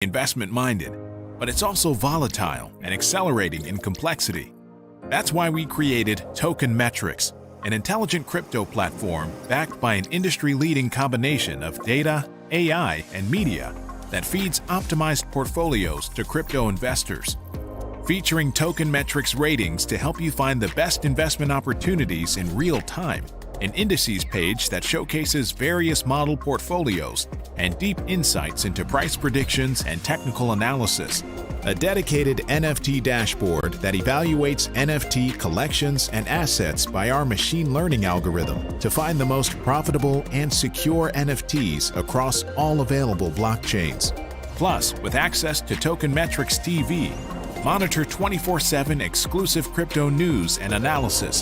investment-minded, but it's also volatile and accelerating in complexity. That's why we created Token Metrics, an intelligent crypto platform backed by an industry-leading combination of data, AI, and media that feeds optimized portfolios to crypto investors. Featuring Token Metrics ratings to help you find the best investment opportunities in real time, an indices page that showcases various model portfolios, and deep insights into price predictions and technical analysis. A dedicated NFT dashboard that evaluates NFT collections and assets by our machine learning algorithm to find the most profitable and secure NFTs across all available blockchains. Plus, with access to Token Metrics TV, monitor 24/7 exclusive crypto news and analysis.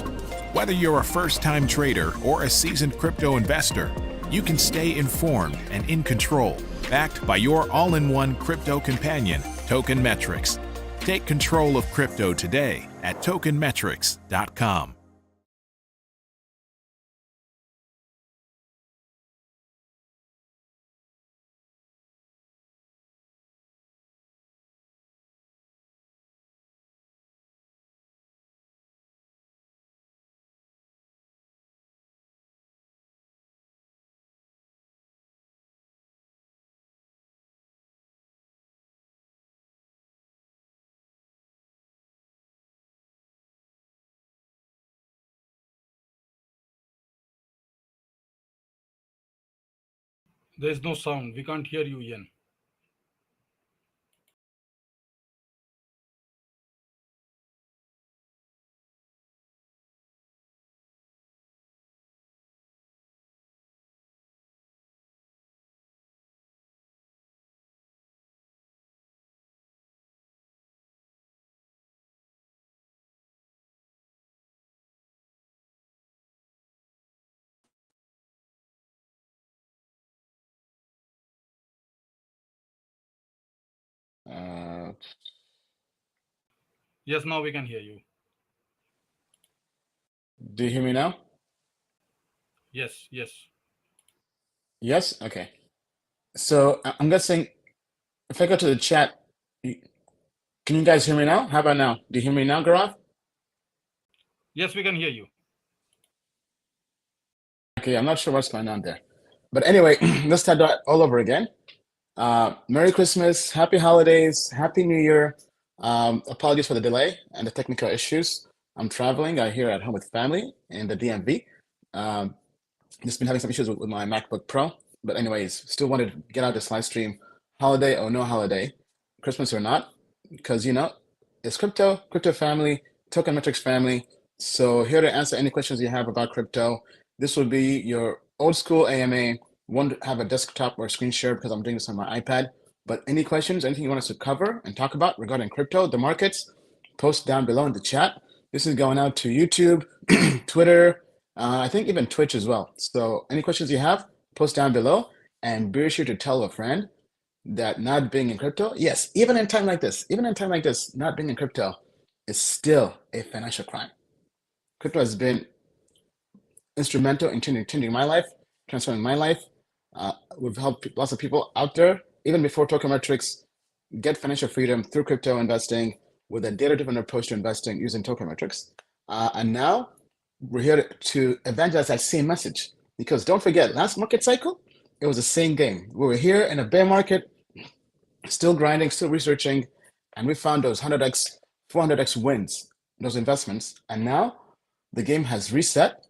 Whether you're a first-time trader or a seasoned crypto investor, you can stay informed and in control, backed by your all-in-one crypto companion, Token Metrics. Take control of crypto today at tokenmetrics.com. There's no sound. We can't hear you, Ian. Yes, now we can hear you. Do you hear me now? Yes, yes. Yes? Okay. So I'm guessing if I go to the chat, can you guys hear me now? How about now? Do you hear me now, Gaurav? Yes, we can hear you. Okay, I'm not sure what's going on there. But anyway, let's start that all over again. Merry Christmas, Happy Holidays, Happy New Year. Apologies for the delay and the technical issues. I'm traveling. I'm here at home with family in the DMV. Just been having some issues with my MacBook Pro. But anyways, still wanted to get out this live stream, holiday or no holiday, Christmas or not, because it's crypto family, Token Metrics family. So here to answer any questions you have about crypto. This will be your old school AMA. Won't have a desktop or screen share because I'm doing this on my iPad. But any questions, anything you want us to cover and talk about regarding crypto, the markets, post down below in the chat. This is going out to YouTube, Twitter, I think even Twitch as well. So any questions you have, post down below, and be sure to tell a friend that not being in crypto, yes, even in time like this, not being in crypto is still a financial crime. Crypto has been instrumental in changing my life, transforming my life. We've helped lots of people out there, even before Token Metrics, get financial freedom through crypto investing with a data-driven approach to investing using Token Metrics. And now we're here to evangelize that same message. Because don't forget, last market cycle, it was the same game. We were here in a bear market, still grinding, still researching, and we found those 100x, 400x wins, those investments. And now the game has reset,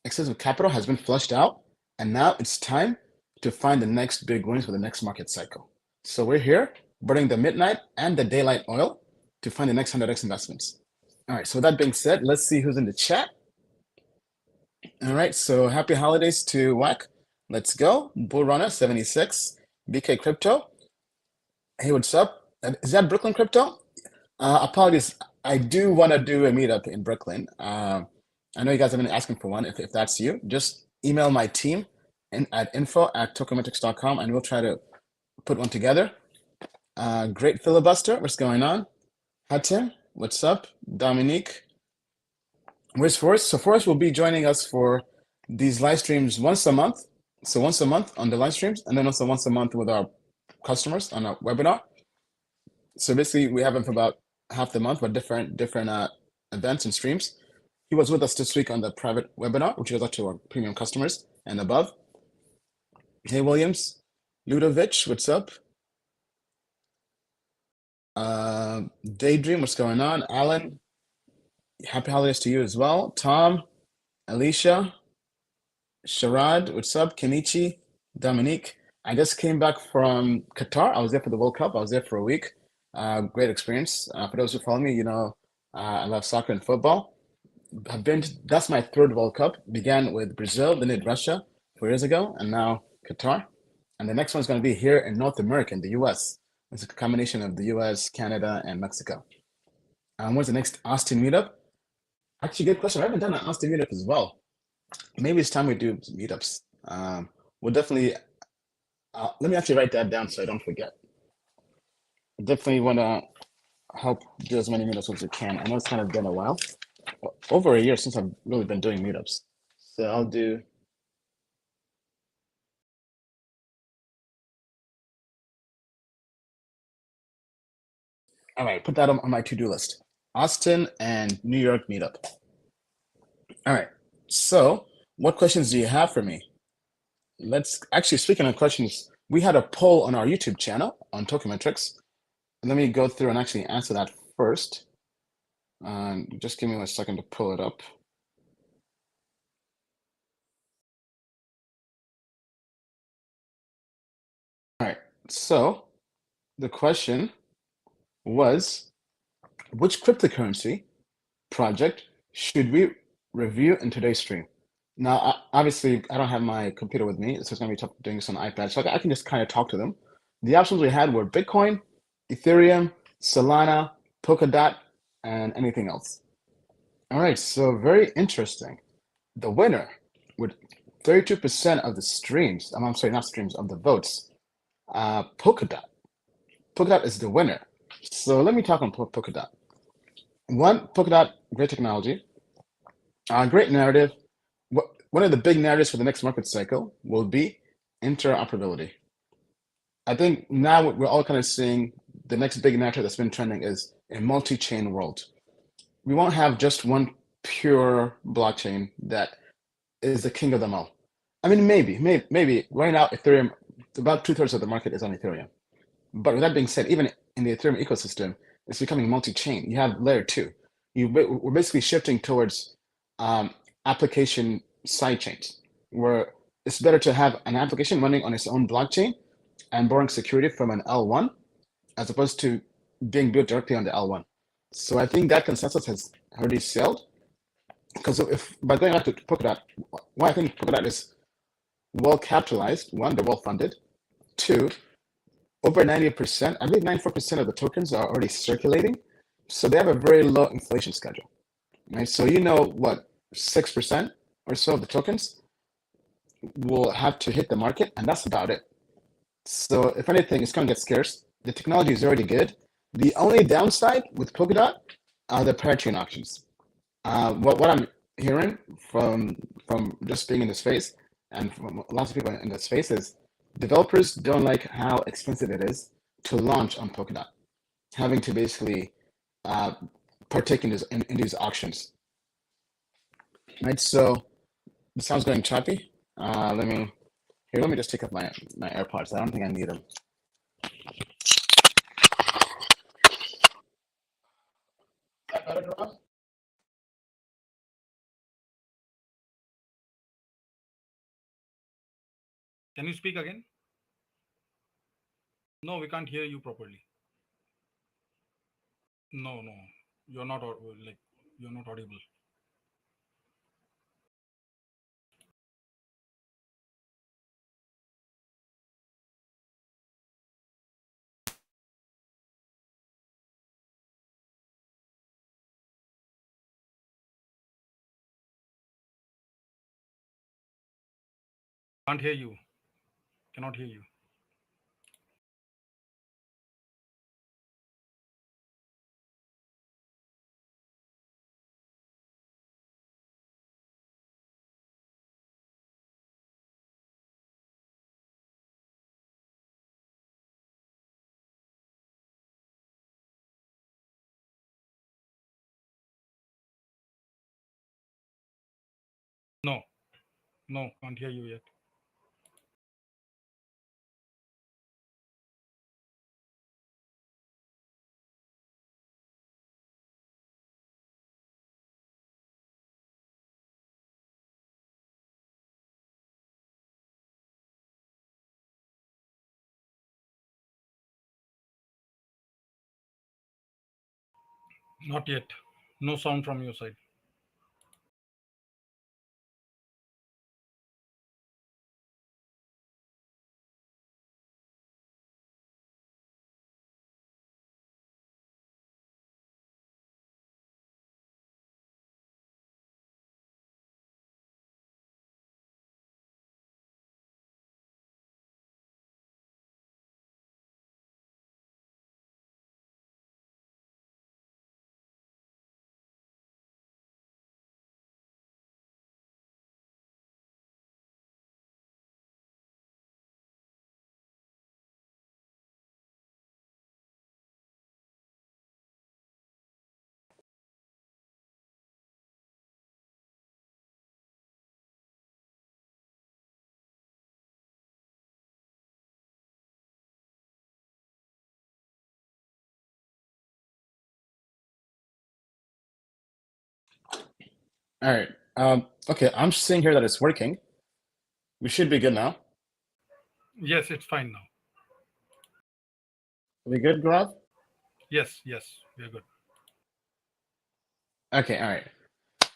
excessive capital has been flushed out, and now it's time to find the next big wins for the next market cycle. So we're here burning the midnight and the daylight oil to find the next 100x investments. All right, so with that being said, let's see who's in the chat. All right, so happy holidays to WAC. Let's go. Bull Runner 76, BK Crypto. Hey, what's up? Is that Brooklyn Crypto? Apologies, I do want to do a meetup in Brooklyn. I know you guys have been asking for one. If that's you, just email my team at info@tokenmetrics.com and we'll try to put one together. Great filibuster. What's going on? Hatim, what's up? Dominique. Where's Forrest? So Forrest will be joining us for these live streams once a month. So once a month on the live streams, and then also once a month with our customers on a webinar. So basically, we have him for about half the month, but different events and streams. He was with us this week on the private webinar, which goes out to our premium customers and above. Hey, Williams. Ludovic, what's up? Daydream, what's going on? Alan, happy holidays to you as well. Tom, Alicia, Sharad, what's up? Kenichi, Dominique. I just came back from Qatar. I was there for the World Cup. I was there for a week. Great experience. For those who follow me, I love soccer and football. That's my third World Cup. Began with Brazil, then did Russia 4 years ago, and now Qatar. And the next one's going to be here in North America, in the US. It's a combination of the US, Canada, and Mexico. When's the next Austin meetup? Actually, good question. I haven't done an Austin meetup as well. Maybe it's time we do some meetups. We'll definitely, let me actually write that down so I don't forget. I definitely want to help do as many meetups as we can. I know it's kind of been a while. Over a year since I've really been doing meetups. So I'll do. All right, put that on my to-do list. Austin and New York meetup. All right, so what questions do you have for me? Let's actually, speaking of questions, we had a poll on our YouTube channel on Tokenmetrics. Let me go through and actually answer that first. Just give me a second to pull it up. All right, so the question was, which cryptocurrency project should we review in today's stream? Now, obviously, I don't have my computer with me, so it's going to be tough doing this on an iPad. So I can just kind of talk to them. The options we had were Bitcoin, Ethereum, Solana, Polkadot, and anything else. All right, so very interesting. The winner with 32% of the streams, I'm sorry, not streams, of the votes, Polkadot. Polkadot is the winner. So let me talk on Polkadot. One, Polkadot, great technology, great narrative. One of the big narratives for the next market cycle will be interoperability. I think now we're all kind of seeing the next big narrative that's been trending is a multi-chain world. We won't have just one pure blockchain that is the king of them all. I mean, maybe right now Ethereum, about 2/3 of the market is on Ethereum. But with that being said, even in the Ethereum ecosystem, it's becoming multi-chain. You have layer 2. We're basically shifting towards application side chains, where it's better to have an application running on its own blockchain and borrowing security from an L1 as opposed to being built directly on the L1. So I think that consensus has already sailed. Because by going back to Polkadot, why I think Polkadot is well capitalized, one, they're well funded. Two, over 90%, I believe 94% of the tokens are already circulating. So they have a very low inflation schedule. Right? So what, 6% or so of the tokens will have to hit the market, and that's about it. So if anything, it's going to get scarce. The technology is already good. The only downside with Polkadot are the parachain auctions. What I'm hearing from just being in the space and from lots of people in the space is developers don't like how expensive it is to launch on Polkadot, having to basically partake in these auctions. Right, so the sound's going choppy. Let me just take up my AirPods. I don't think I need them. Can you speak again? No, we can't hear you properly. No, you're not audible. Can't hear you. Cannot hear you. No, can't hear you yet. Not yet. No sound from your side. All right. Okay, I'm seeing here that it's working. We should be good now. Yes, it's fine now. Are we good, Gaurav? Yes, we're good. Okay, all right.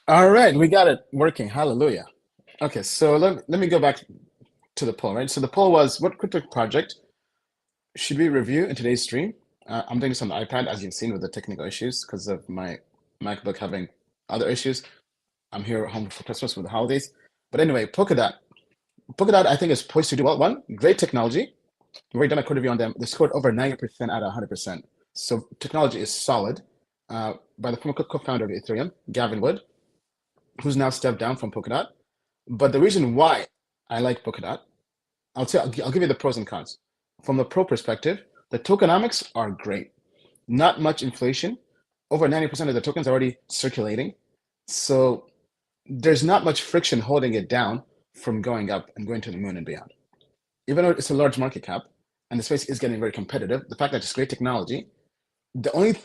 All right, we got it working. Hallelujah. Okay, so let me go back to the poll, right? So the poll was, what crypto project should we review in today's stream? I'm doing this on the iPad, as you've seen, with the technical issues because of my MacBook having other issues. I'm here home for Christmas with the holidays. But anyway, Polkadot. Polkadot, I think, is poised to do well. One, great technology. We've already done a code review on them. They scored over 90% out of 100%. So technology is solid. By the former co-founder of Ethereum, Gavin Wood, who's now stepped down from Polkadot. But the reason why I like Polkadot, I'll give you the pros and cons. From the pro perspective, the tokenomics are great. Not much inflation. Over 90% of the tokens are already circulating. So there's not much friction holding it down from going up and going to the moon and beyond. Even though it's a large market cap and the space is getting very competitive, the fact that it's great technology, the only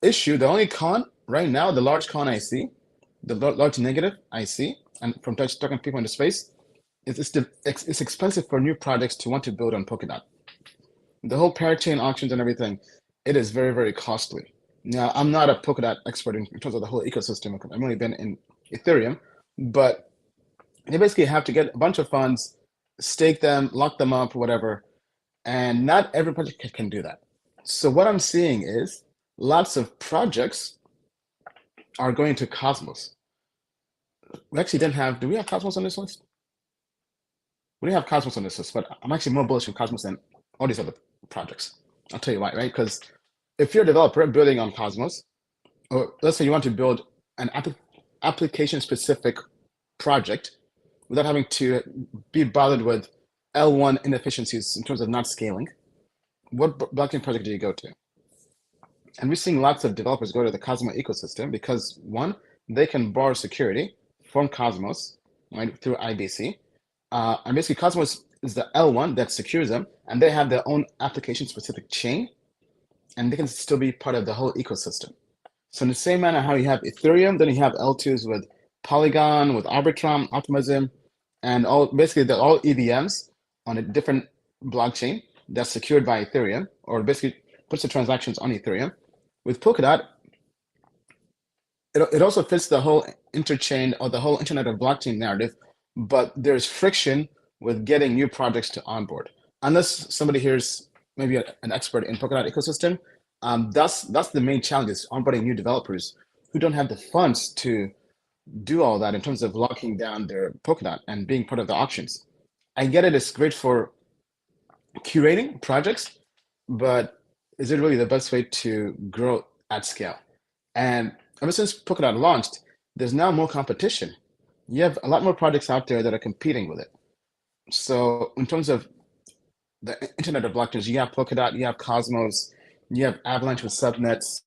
issue, the only con right now, the large con I see, the large negative I see, and from talking to people in the space, is it's expensive for new projects to want to build on Polkadot. The whole parachain auctions and everything, it is very, very costly. Now, I'm not a Polkadot expert in terms of the whole ecosystem. I've only been in Ethereum, but you basically have to get a bunch of funds, stake them, lock them up, whatever, and not every project can do that. So what I'm seeing is lots of projects are going to Cosmos. We actually didn't have, do we have Cosmos on this list? We didn't have Cosmos on this list, but I'm actually more bullish on Cosmos than all these other projects. I'll tell you why, right? Because if you're a developer building on Cosmos, or let's say you want to build an application-specific project without having to be bothered with L1 inefficiencies in terms of not scaling, what blockchain project do you go to? And we're seeing lots of developers go to the Cosmos ecosystem because, one, they can borrow security from Cosmos, right, through IBC. And basically, Cosmos is the L1 that secures them, and they have their own application-specific chain, and they can still be part of the whole ecosystem. So in the same manner how you have Ethereum, then you have L2s with Polygon, with Arbitrum, Optimism, and all basically they're all EVMs on a different blockchain that's secured by Ethereum, or basically puts the transactions on Ethereum. With Polkadot, it also fits the whole interchain or the whole Internet of Blockchain narrative, but there's friction with getting new projects to onboard. Unless somebody here is maybe an expert in Polkadot ecosystem, that's the main challenge, is onboarding new developers who don't have the funds to do all that in terms of locking down their Polkadot and being part of the auctions. I get it, it's great for curating projects, but is it really the best way to grow at scale? And ever since Polkadot launched, there's now more competition. You have a lot more projects out there that are competing with it. So in terms of the Internet of Blockchains, you have Polkadot, you have Cosmos, you have Avalanche with subnets.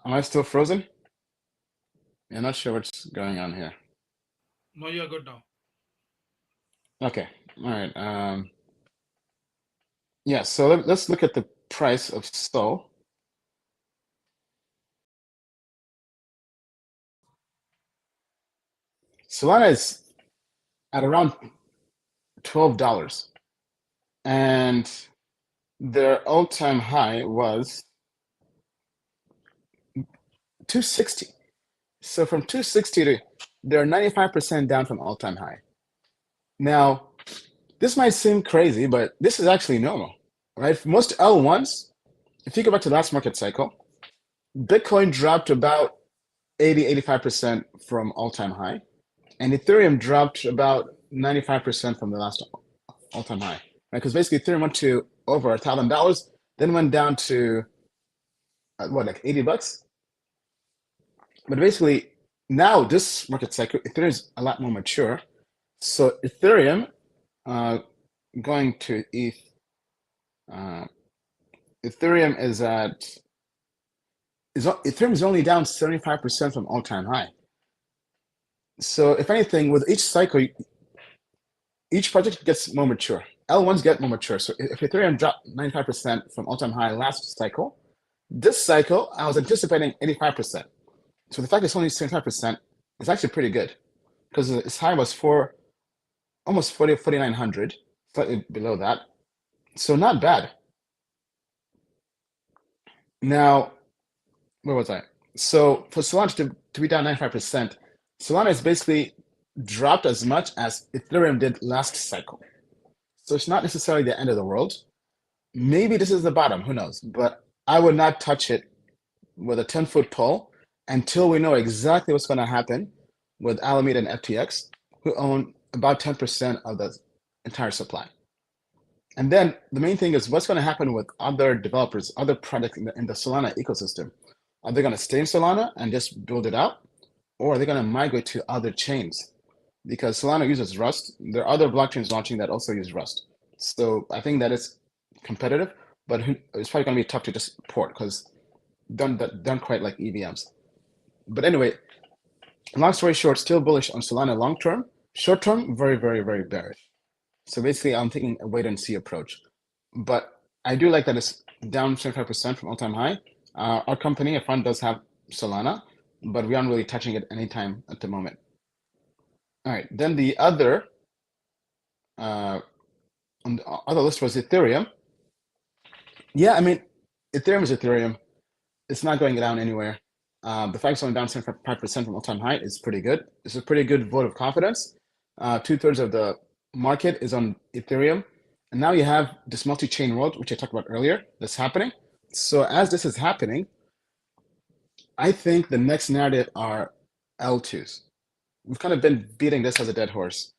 Am I still frozen? I'm not sure what's going on here. No, you're good now. Okay, all right. Yeah, so let's look at the price of Sol. Solana is at around $12, and their all-time high was 260. So from 260 to they're 95% down from all-time high. Now, this might seem crazy, but this is actually normal, right? For most L1s, if you go back to the last market cycle, Bitcoin dropped about 85% from all-time high, and Ethereum dropped about 95% from the last all-time high, right? Because basically Ethereum went to over $1,000, then went down to like $80. But basically now this market cycle, Ethereum is a lot more mature. So Ethereum going to ETH, Ethereum is Ethereum is only down 75% from all-time high. So if anything, with each cycle, each project gets more mature. L1s get more mature. So if Ethereum dropped 95% from all-time high last cycle, this cycle I was anticipating 85%. So the fact it's only 75% is actually pretty good, because its high was almost 4,900, slightly below that. So not bad. Now, where was I? So for Solana to be down 95%, Solana is basically dropped as much as Ethereum did last cycle. So it's not necessarily the end of the world. Maybe this is the bottom, who knows? But I would not touch it with a 10-foot pole until we know exactly what's going to happen with Alameda and FTX, who own about 10% of the entire supply. And then the main thing is what's going to happen with other developers, other products in the Solana ecosystem. Are they going to stay in Solana and just build it out? Or are they going to migrate to other chains? Because Solana uses Rust. There are other blockchains launching that also use Rust. So I think that is competitive, but it's probably going to be tough to just port because done quite like EVMs. But anyway, long story short, still bullish on Solana long term. Short term, very, very, very bearish. So basically, I'm taking a wait and see approach. But I do like that it's down 75% from all-time high. Our company, our fund, does have Solana, but we aren't really touching it anytime at the moment. All right, then the other on the other list was Ethereum. Yeah, I mean, Ethereum is Ethereum. It's not going down anywhere. The fact it's only down 75% from all-time high is pretty good. It's a pretty good vote of confidence. 2/3 of the market is on Ethereum. And now you have this multi-chain world, which I talked about earlier, that's happening. So as this is happening, I think the next narrative are L2s. We've kind of been beating this as a dead horse.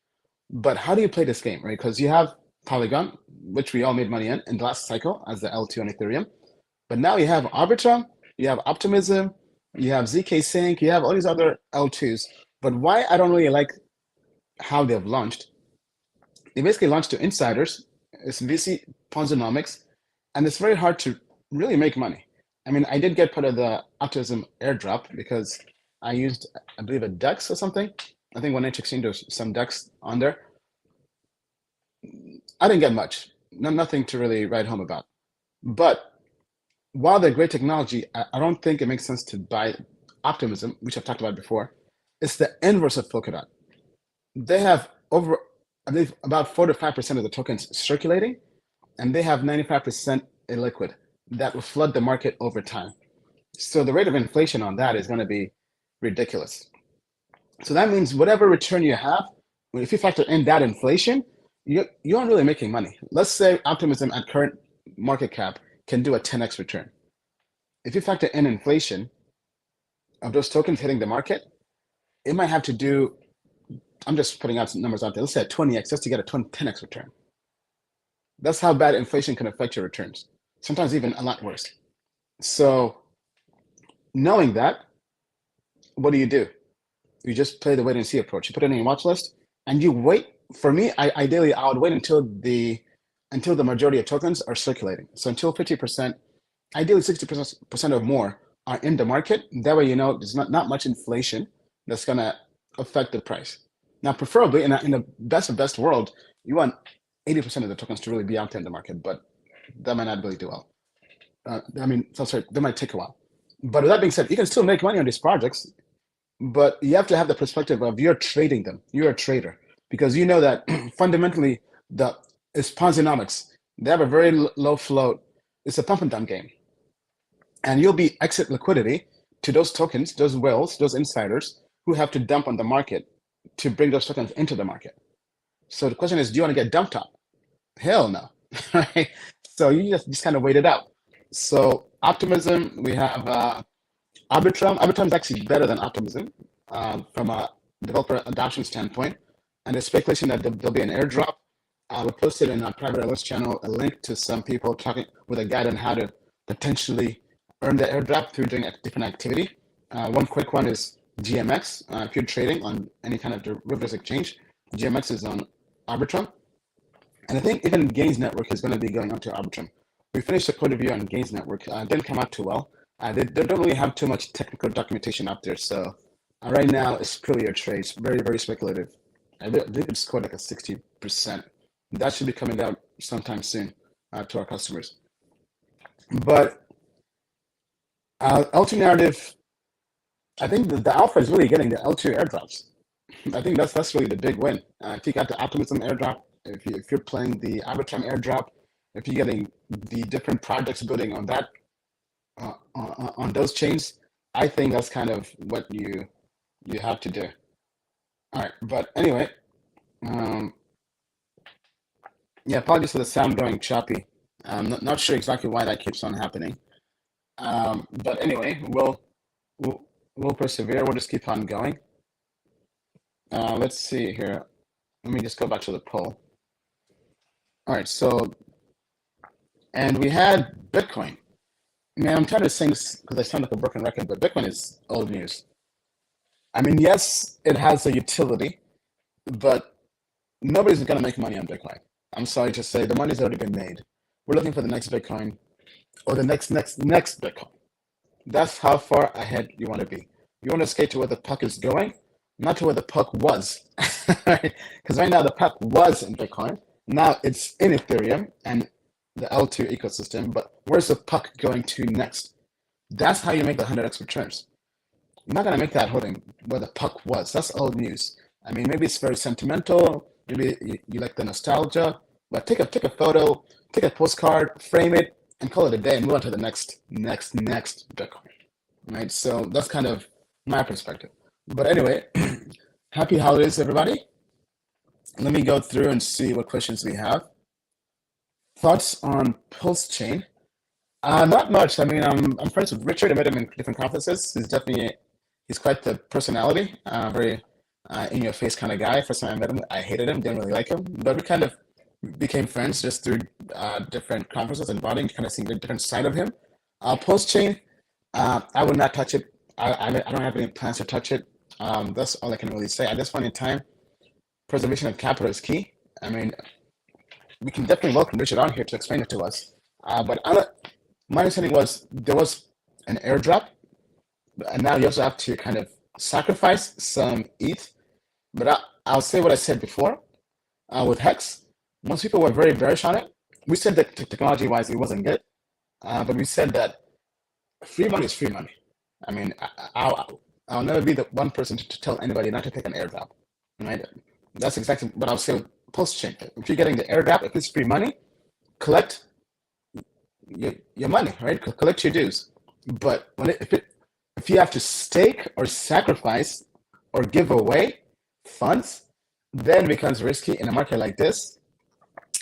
But how do you play this game, right? Because you have Polygon, which we all made money in the last cycle as the L2 on Ethereum. But now you have Arbitrum, you have Optimism, you have ZK Sync, you have all these other L2s. But why I don't really like how they've launched, they basically launched to insiders. It's VC Ponzonomics, and it's very hard to really make money. I mean, I did get part of the Optimism airdrop because I used, I believe, a DEX or something. I think 1inch Exchange, there's some DEX on there. I didn't get much, nothing to really write home about. But while they're great technology, I don't think it makes sense to buy Optimism, which I've talked about before. It's the inverse of Polkadot. They have over, I believe, about 4 to 5% of the tokens circulating, and they have 95% illiquid that will flood the market over time. So the rate of inflation on that is going to be ridiculous. So that means whatever return you have, if you factor in that inflation, you aren't really making money. Let's say Optimism at current market cap can do a 10x return. If you factor in inflation of those tokens hitting the market, it might have to do, I'm just putting out some numbers out there, let's say a 20x just to get a 10x return. That's how bad inflation can affect your returns. Sometimes even a lot worse. So knowing that, what do? You just play the wait and see approach. You put it in your watch list and you wait. For me, ideally, I would wait until the majority of tokens are circulating. So until 50%, ideally 60% or more are in the market. That way, you know, there's not much inflation that's going to affect the price. Now, preferably in the best of best world, you want 80% of the tokens to really be out there in the market, but that might not really do well. Sorry, that might take a while. But with that being said, you can still make money on these projects, but you have to have the perspective of you're trading them. You're a trader because you know that fundamentally it's Ponzi-nomics. They have a very low float. It's a pump and dump game. And you'll be exit liquidity to those tokens, those whales, those insiders who have to dump on the market to bring those tokens into the market. So the question is, do you want to get dumped on? Hell no. Right? So you just kind of wait it out. So optimism, we have Arbitrum. Arbitrum is actually better than optimism from a developer adoption standpoint. And there's speculation that there'll be an airdrop. We posted in our private LS channel a link to some people talking with a guide on how to potentially earn the airdrop through doing a different activity. One quick one is GMX. If you're trading on any kind of derivatives exchange, GMX is on Arbitrum. And I think even Gains Network is going to be going onto Arbitrum. We finished a code review on Gains Network. Didn't come out too well. They don't really have too much technical documentation out there. So right now, it's purely a trade. It's very, very speculative. I believe it's scored like a 60%. That should be coming out sometime soon to our customers. But L2 narrative, I think the alpha is really getting the L2 airdrops. I think that's really the big win. If you got the Optimism airdrop, if you're playing the Arbitrum airdrop, if you're getting the different projects building on that, on those chains, I think that's kind of what you have to do. All right, but anyway, yeah, apologies for the sound going choppy. I'm not sure exactly why that keeps on happening. But anyway, we'll persevere. We'll just keep on going. Let's see here. Let me just go back to the poll. All right, so, and we had Bitcoin. Man, I'm trying to sing because I sound like a broken record, but Bitcoin is old news. I mean, yes, it has a utility, but nobody's going to make money on Bitcoin. I'm sorry to say, the money's already been made. We're looking for the next Bitcoin or the next Bitcoin. That's how far ahead you want to be. You want to skate to where the puck is going, not to where the puck was. Because right now the puck was in Bitcoin. Now it's in Ethereum and the L2 ecosystem, but where's the puck going to next? That's how you make the 100x returns. You're not going to make that holding where the puck was. That's old news. I mean, maybe it's very sentimental. Maybe you like the nostalgia, but take a photo, take a postcard, frame it, and call it a day and move on to the next Bitcoin, right? So that's kind of my perspective. But anyway, happy holidays, everybody. Let me go through and see what questions we have. Thoughts on Pulse Chain? Not much. I mean, I'm friends with Richard. I met him in different conferences. He's quite the personality, very in-your-face kind of guy. First time I met him, I hated him, didn't really like him, but we kind of became friends just through different conferences and bonding, kind of seeing a different side of him. Pulse Chain, I would not touch it. I don't have any plans to touch it. That's all I can really say. At this point in time, preservation of capital is key. I mean, we can definitely welcome Richard on here to explain it to us. But my understanding was there was an airdrop, and now you also have to kind of sacrifice some ETH. But I'll say what I said before with Hex. Most people were very bearish on it. We said that technology-wise it wasn't good, but we said that free money is free money. I mean, I'll never be the one person to tell anybody not to take an airdrop, right? That's exactly what I'll say with Pulse Chain. If you're getting the airdrop, if it's free money, collect your money, right? Collect your dues. But if you have to stake or sacrifice or give away funds, then it becomes risky in a market like this.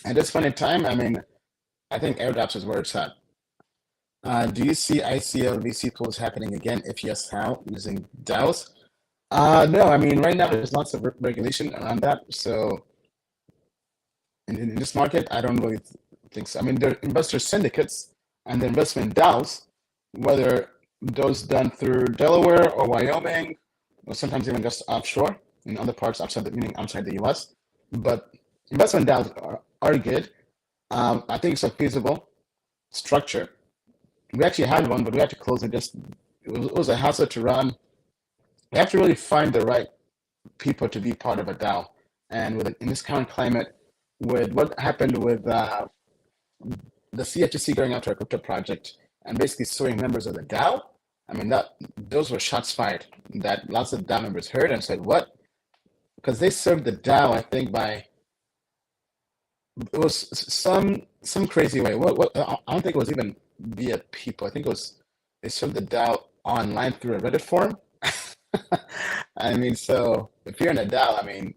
At this point in time, I mean, I think airdrops is where it's at. Do you see ICO VC pools happening again? If yes, how? Using DAOs? No, I mean, right now there's lots of regulation around that. So in this market, I don't really think so. I mean, there are investor syndicates and the investment DAOs, whether those done through Delaware or Wyoming, or sometimes even just offshore in other parts outside the US. But investment DAOs are good. I think it's a feasible structure. We actually had one, but we had to close it just it was a hassle to run. You have to really find the right people to be part of a DAO. And in this current climate, with what happened with the CFTC going after a crypto project and basically suing members of the DAO, I mean, those were shots fired that lots of DAO members heard and said, what? Because they served the DAO, I think, it was some crazy way. What? I don't think it was even via people. I think they served the DAO online through a Reddit forum. I mean, so if you're in a DAO, I mean,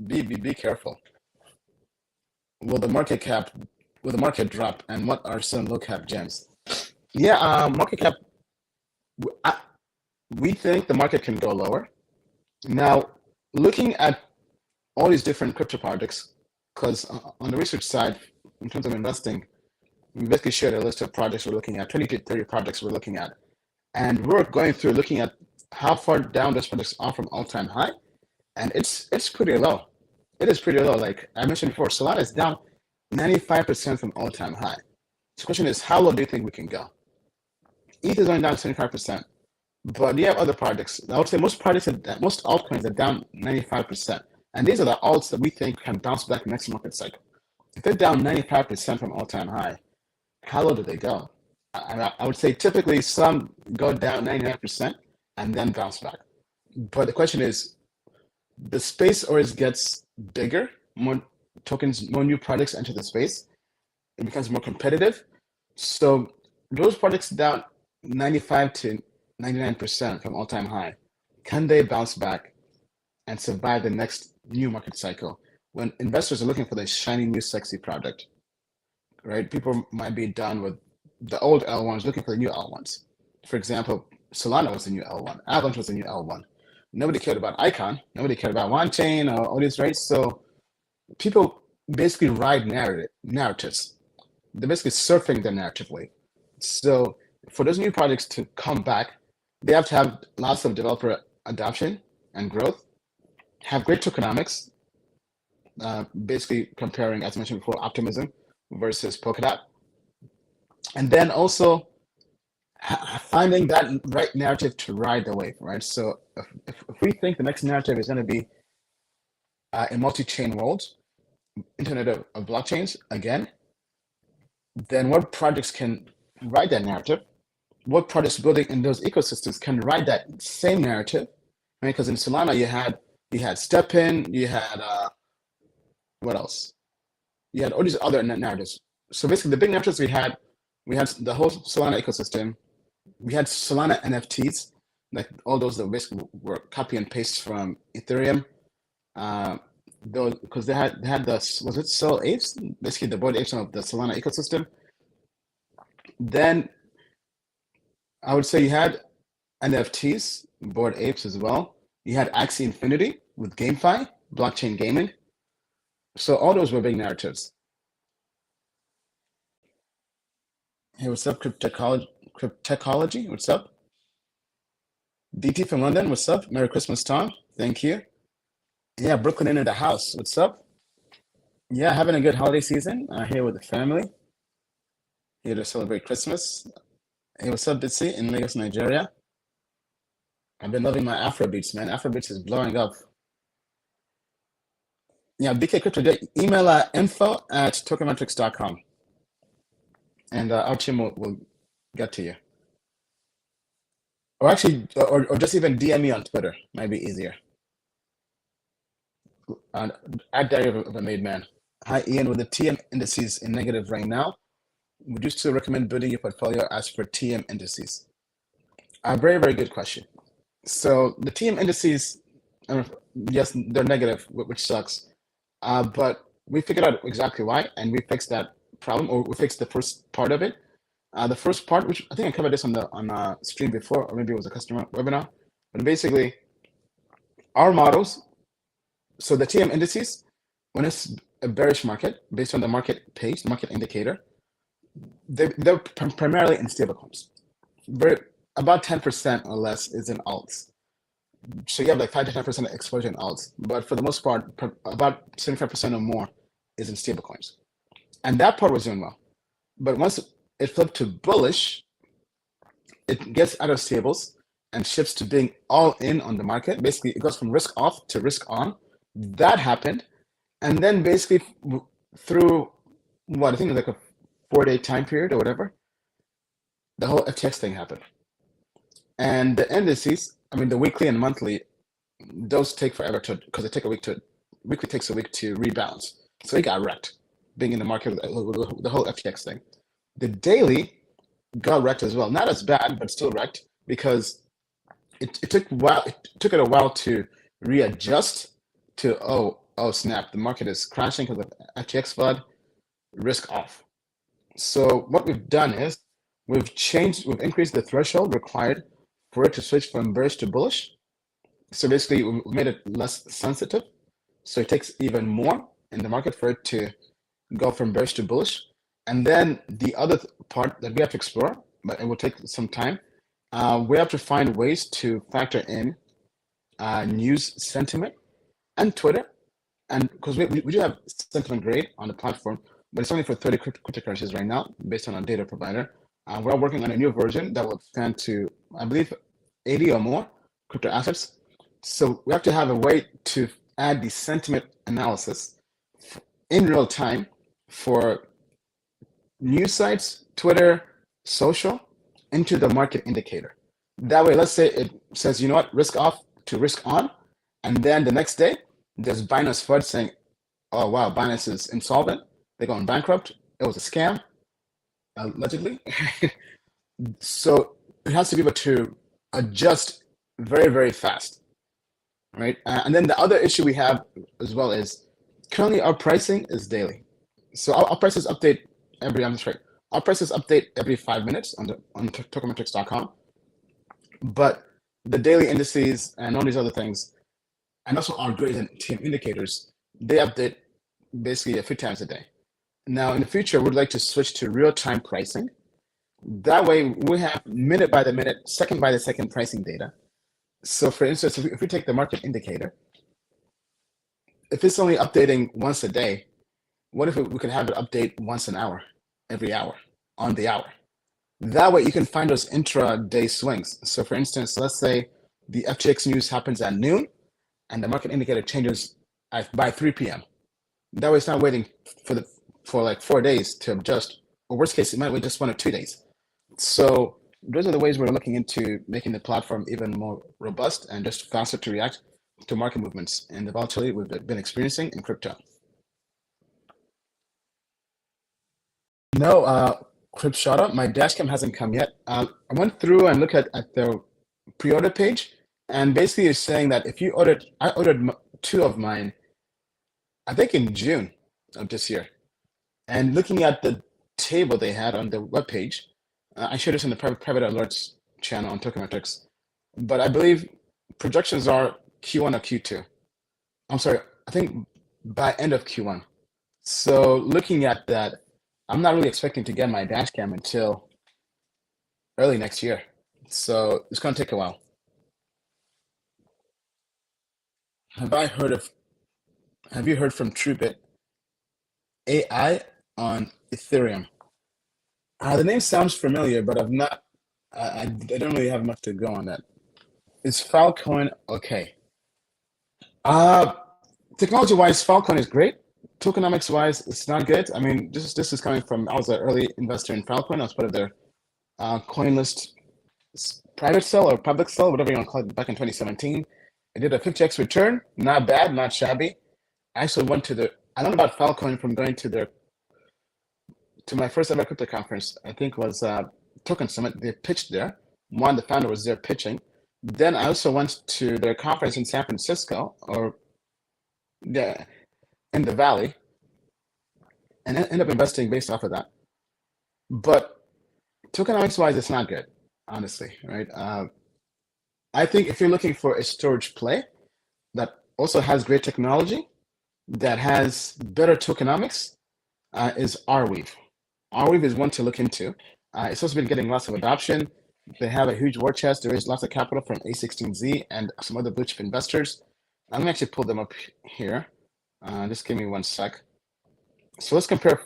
be careful. Will the market drop, and what are some low cap gems? Yeah, market cap. We think the market can go lower. Now, looking at all these different crypto projects, because on the research side, in terms of investing, we basically shared a list of projects we're looking at, 20 to 30 projects we're looking at, and we're going through looking at how far down those projects are from all-time high, and it's pretty low. It is pretty low. Like I mentioned before, Solana is down 95% from all-time high. The question is, how low do you think we can go? ETH is only down 75%, but you have other projects. I would say most altcoins are down 95%, and these are the alts that we think can bounce back next market cycle. If they're down 95% from all-time high, how low do they go? I would say typically some go down 99% and then bounce back. But the question is, the space always gets bigger, more tokens, more new projects enter the space, it becomes more competitive. So those projects down 95 to 99% from all-time high, can they bounce back and survive the next new market cycle when investors are looking for the shiny new sexy project, right? People might be done with the old L1s looking for the new L1s. For example, Solana was the new L1, Avalanche was the new L1. Nobody cared about Icon, nobody cared about OneChain or all these, right? So people basically ride narratives. They're basically surfing the narrative wave. So for those new projects to come back, they have to have lots of developer adoption and growth, have great tokenomics, basically comparing, as mentioned before, optimism versus Polkadot. And then also finding that right narrative to ride the wave, right? So if we think the next narrative is going to be a multi-chain world, internet of blockchains, again, then what projects can ride that narrative? What projects building in those ecosystems can ride that same narrative? Right? Because in Solana, you had Stepin, you had what else? You had all these other narratives. So basically, the big narratives we had the whole Solana ecosystem. We had Solana NFTs, like all those that basically were copy and paste from Ethereum. Because they had was it Sol Apes? Basically, the Bored Apes of the Solana ecosystem. Then I would say you had NFTs, Bored Apes as well. You had Axie Infinity with GameFi, blockchain gaming. So all those were big narratives. Hey, what's up, Cryptechology? What's up? DT from London, what's up? Merry Christmas, Tom. Thank you. Yeah, Brooklyn into the house. What's up? Yeah, having a good holiday season. Here with the family. Here to celebrate Christmas. Hey, what's up, Bitsy in Lagos, Nigeria? I've been loving my Afrobeats, man. Afrobeats is blowing up. Yeah, BK Crypto, email info@tokenmetrics.com. And our team will get to you. Or actually, or just even DM me on Twitter. Might be easier. At Diary of a Made Man. Hi, Ian. With the TM indices in negative right now, would you still recommend building your portfolio as per TM indices? A very, very good question. So the TM indices, yes, they're negative, which sucks. But we figured out exactly why, and we fixed that problem, or we fixed the first part of it. The first part, which I think I covered this on stream before, or maybe it was a customer webinar, but basically our models. So the TM indices, when it's a bearish market, based on the market pace, market indicator, they're primarily in stablecoins. About 10% or less is in alts. So you have like 5 to 10% exposure in alts, but for the most part, about 75% or more is in stablecoins. And that part was doing well. But once it flipped to bullish, it gets out of stables and shifts to being all in on the market. Basically, it goes from risk off to risk on. That happened. And then basically through what I think was like a 4-day time period or whatever, the whole FTX thing happened. And the indices, I mean, the weekly and monthly, those take forever to, because they take a week to, weekly takes a week to rebalance. So it got wrecked, being in the market with the whole FTX thing. The daily got wrecked as well. Not as bad, but still wrecked because it took it a while to readjust to, oh snap, the market is crashing because of FTX flood, risk off. So what we've done is we've increased the threshold required for it to switch from bearish to bullish. So basically we made it less sensitive. So it takes even more in the market for it to go from bearish to bullish. And then the other part that we have to explore, but it will take some time, we have to find ways to factor in news sentiment and Twitter. And because we do have sentiment grade on the platform, but it's only for 30 cryptocurrencies right now, based on our data provider. We're working on a new version that will expand to, I believe, 80 or more crypto assets. So we have to have a way to add the sentiment analysis in real time for news sites, Twitter, social, into the market indicator. That way, let's say it says, you know what, risk off to risk on. And then the next day, there's Binance FUD saying, oh, wow, Binance is insolvent. They're going bankrupt. It was a scam, allegedly. So it has to be able to adjust very, very fast, right? And then the other issue we have as well is currently our pricing is daily. So our prices update our prices update every 5 minutes on tokenmetrics.com. But the daily indices and all these other things, and also our grades and TM indicators, they update basically a few times a day. Now, in the future, we'd like to switch to real-time pricing. That way, we have minute by the minute, second by the second pricing data. So, for instance, if we take the market indicator, if it's only updating once a day, what if we could have it update once an hour, every hour, on the hour? That way, you can find those intra-day swings. So, for instance, let's say the FTX news happens at noon, and the market indicator changes by 3 p.m. That way, it's not waiting for like 4 days to adjust. Or worst case, it might wait just 1 or 2 days. So those are the ways we're looking into making the platform even more robust and just faster to react to market movements and the volatility we've been experiencing in crypto. No, Cryptshota, my dashcam hasn't come yet. I went through and looked at the pre-order page, and basically it's saying that if you I ordered 2 of mine, I think in June of this year. And looking at the table they had on the webpage, I showed this in the private alerts channel on Tokenmetrics, but I believe projections are Q1 or Q2. I'm sorry, I think by end of Q1. So looking at that, I'm not really expecting to get my dash cam until early next year. So it's going to take a while. Have you heard from TrueBit AI on Ethereum? The name sounds familiar, but I've not, I don't really have much to go on that. Is Filecoin okay? Technology-wise, Filecoin is great. Tokenomics-wise, it's not good. I mean, this is coming from, I was an early investor in Filecoin. I was part of their CoinList private sale or public sale, whatever you want to call it, back in 2017. I did a 50x return. Not bad, not shabby. I actually I learned about Filecoin from going to my first ever crypto conference. I think was Token Summit. They pitched there. The founder was there pitching. Then I also went to their conference in San Francisco, in the Valley, and ended up investing based off of that. But tokenomics-wise, it's not good, honestly, right? I think if you're looking for a storage play that also has great technology, that has better tokenomics, is Arweave. Arweave is one to look into. It's also been getting lots of adoption. They have a huge war chest. There is lots of capital from A16Z and some other blue chip investors. I'm gonna actually pull them up here. Just give me 1 sec. So let's compare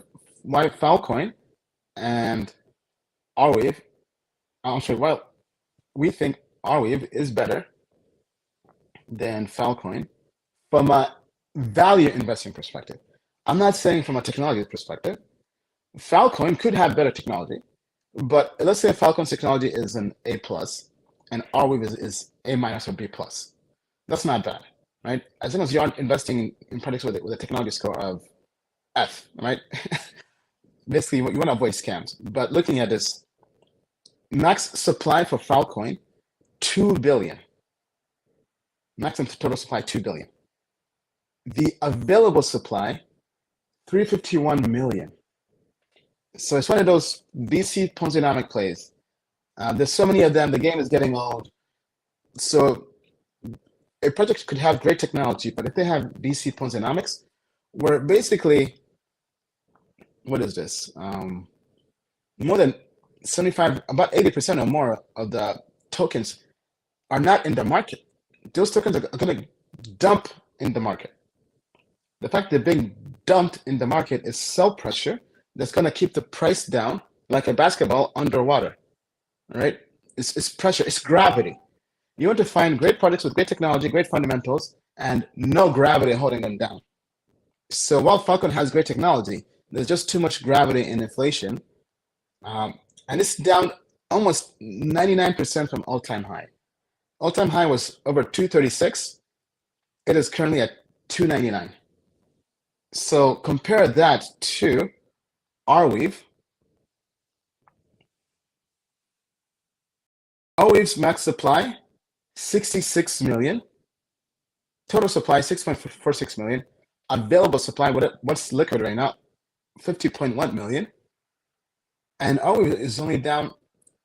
Filecoin and Arweave. Sorry, well, we think Arweave is better than Filecoin from a value investing perspective. I'm not saying from a technology perspective. Filecoin could have better technology, but let's say Filecoin's technology is an A plus and Arweave is A minus or B plus. That's not bad, right? As long as you aren't investing in projects with a technology score of F, right? Basically, you want to avoid scams. But looking at this, max supply for Filecoin, 2 billion. Maximum total supply, 2 billion. The available supply, 351 million. So it's one of those VC Ponzi plays. There's so many of them. The game is getting old. So a project could have great technology, but if they have VC Ponzi, where basically, what is this? More than 75, about 80% or more of the tokens are not in the market. Those tokens are going to dump in the market. The fact they're being dumped in the market is sell pressure that's going to keep the price down like a basketball underwater, right? It's pressure, it's gravity. You want to find great projects with great technology, great fundamentals, and no gravity holding them down. So while Filecoin has great technology, there's just too much gravity in inflation. And it's down almost 99% from all-time high. All-time high was over 236. It is currently at 299. So compare that to Arweave. Arweave's max supply, 66 million. Total supply, 6.46 million. Available supply, what's liquid right now? 50.1 million. And Arweave is only down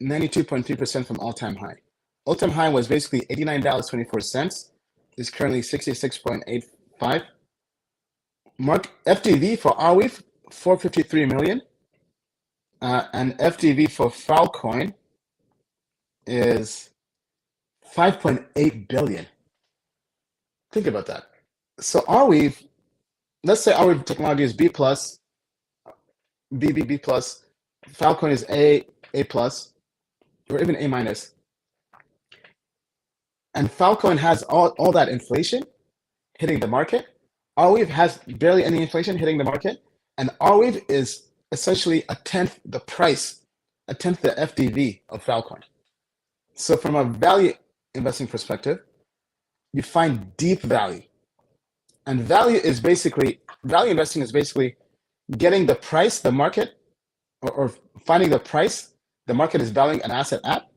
92.3% from all-time high. All-time high was basically $89.24. It's currently 66.85. Mark FDV for Arweave, 453 million. And FDV for Filecoin is 5.8 billion. Think about that. So Arweave, let's say Arweave technology is B plus, B plus, Filecoin is A plus, or even A minus. And Filecoin has all that inflation hitting the market. Arweave has barely any inflation hitting the market. And Arweave is essentially a tenth the price, a tenth the FDV of Filecoin. So from a value investing perspective, you find deep value. And value investing is basically getting the price the market, or finding the price the market is valuing an asset at,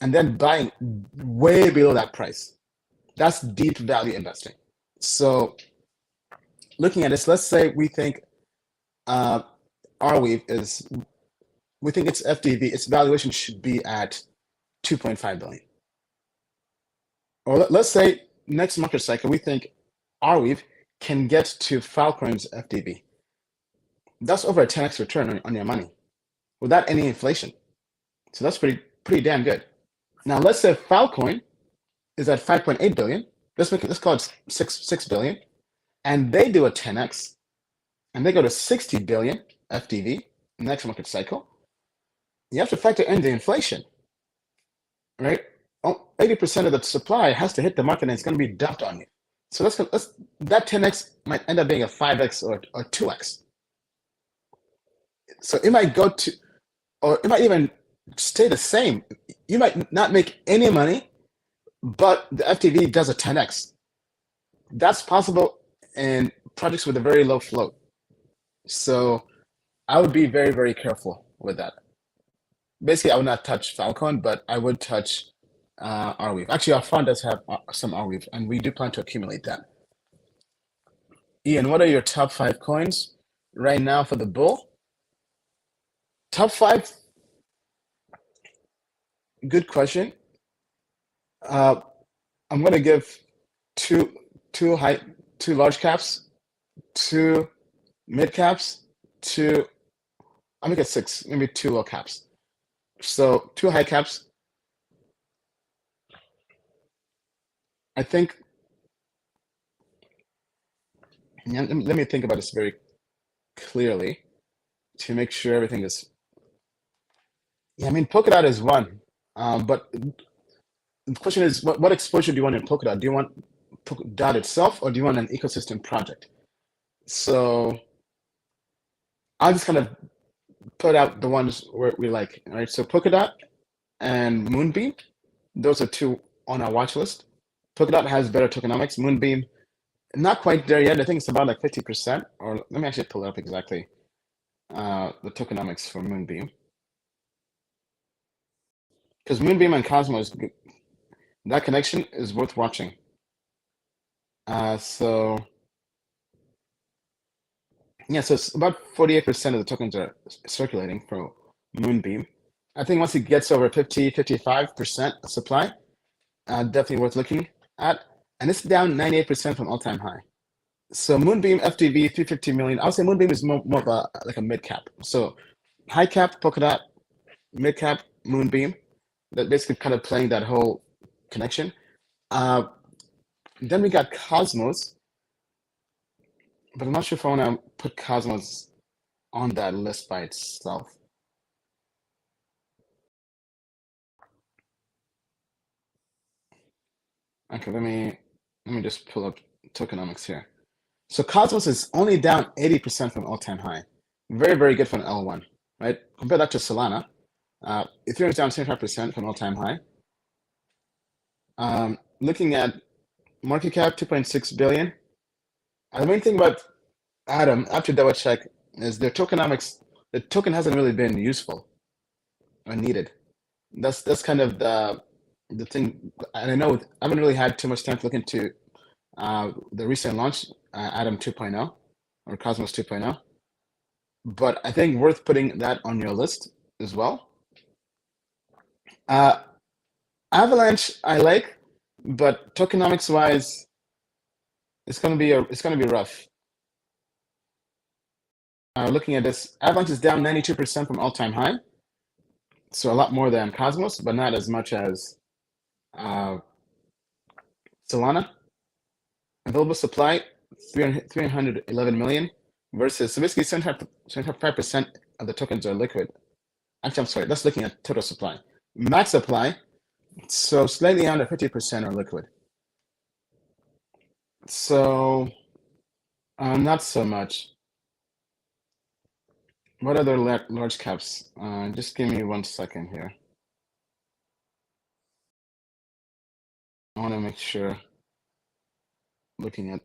and then buying way below that price. That's deep value investing. So looking at this, let's say we think Arweave we think its FDV, its valuation should be at 2.5 billion. Or let's say next market cycle, we think Arweave can get to Filecoin's FDV. That's over a 10x return on your money without any inflation. So that's pretty damn good. Now let's say Filecoin is at 5.8 billion. Let's call it 6 billion. And they do a 10x and they go to 60 billion FDV next market cycle. You have to factor in the inflation, right? 80% of the supply has to hit the market and it's going to be dumped on you. So that 10x might end up being a 5x or 2x. So it might go to, or it might even stay the same. You might not make any money, but the FTV does a 10x. That's possible in projects with a very low float. So I would be very, very careful with that. Basically, I would not touch Filecoin, but I would touch Arweave. Actually, our fund does have some Arweave, and we do plan to accumulate that. Ian, what are your top 5 coins right now for the bull? Top 5? Good question. I'm going to give two large caps, 2 mid caps, I'm going to get 6, maybe 2 low caps. So 2 high caps. I think, let me think about this very clearly to make sure everything is Yeah, I mean, Polkadot is one. But the question is, what exposure do you want in Polkadot? Do you want Polkadot itself, or do you want an ecosystem project? So I'll just kind of put out the ones where we like, all right? So Polkadot and Moonbeam, those are two on our watch list. Polkadot has better tokenomics. Moonbeam, not quite there yet. I think it's about like 50%. Or let me actually pull it up exactly. The tokenomics for Moonbeam. Because Moonbeam and Cosmos, that connection is worth watching. So yeah, so it's about 48% of the tokens are circulating for Moonbeam. I think once it gets over 50, 55% supply, definitely worth looking at. And it's down 98% from all-time high. So Moonbeam FTV 350 million. I would say Moonbeam is more of a like a mid cap. So high cap Polkadot, mid cap Moonbeam. That basically kind of playing that whole connection. Then we got Cosmos, but I'm not sure if I want to put Cosmos on that list by itself. Okay, let me just pull up tokenomics here. So Cosmos is only down 80% from all-time high. Very, very good for an L1, right? Compare that to Solana. Ethereum is down 75% from all-time high. Looking at market cap, 2.6 billion. The main thing about Atom, after double check, is their tokenomics. The token hasn't really been useful or needed. That's kind of the thing. And I know I haven't really had too much time to look into the recent launch, Atom 2.0 or Cosmos 2.0. But I think worth putting that on your list as well. Avalanche I like, but tokenomics wise, it's gonna be rough. Looking at this, Avalanche is down 92% from all-time high, so a lot more than Cosmos, but not as much as Solana. Available supply 311 million versus, so basically 75% of the tokens are liquid. Actually, I'm sorry, that's looking at total supply. Max supply, so slightly under 50% are liquid. So not so much. What other large caps? Just give me 1 second here. I want to make sure looking at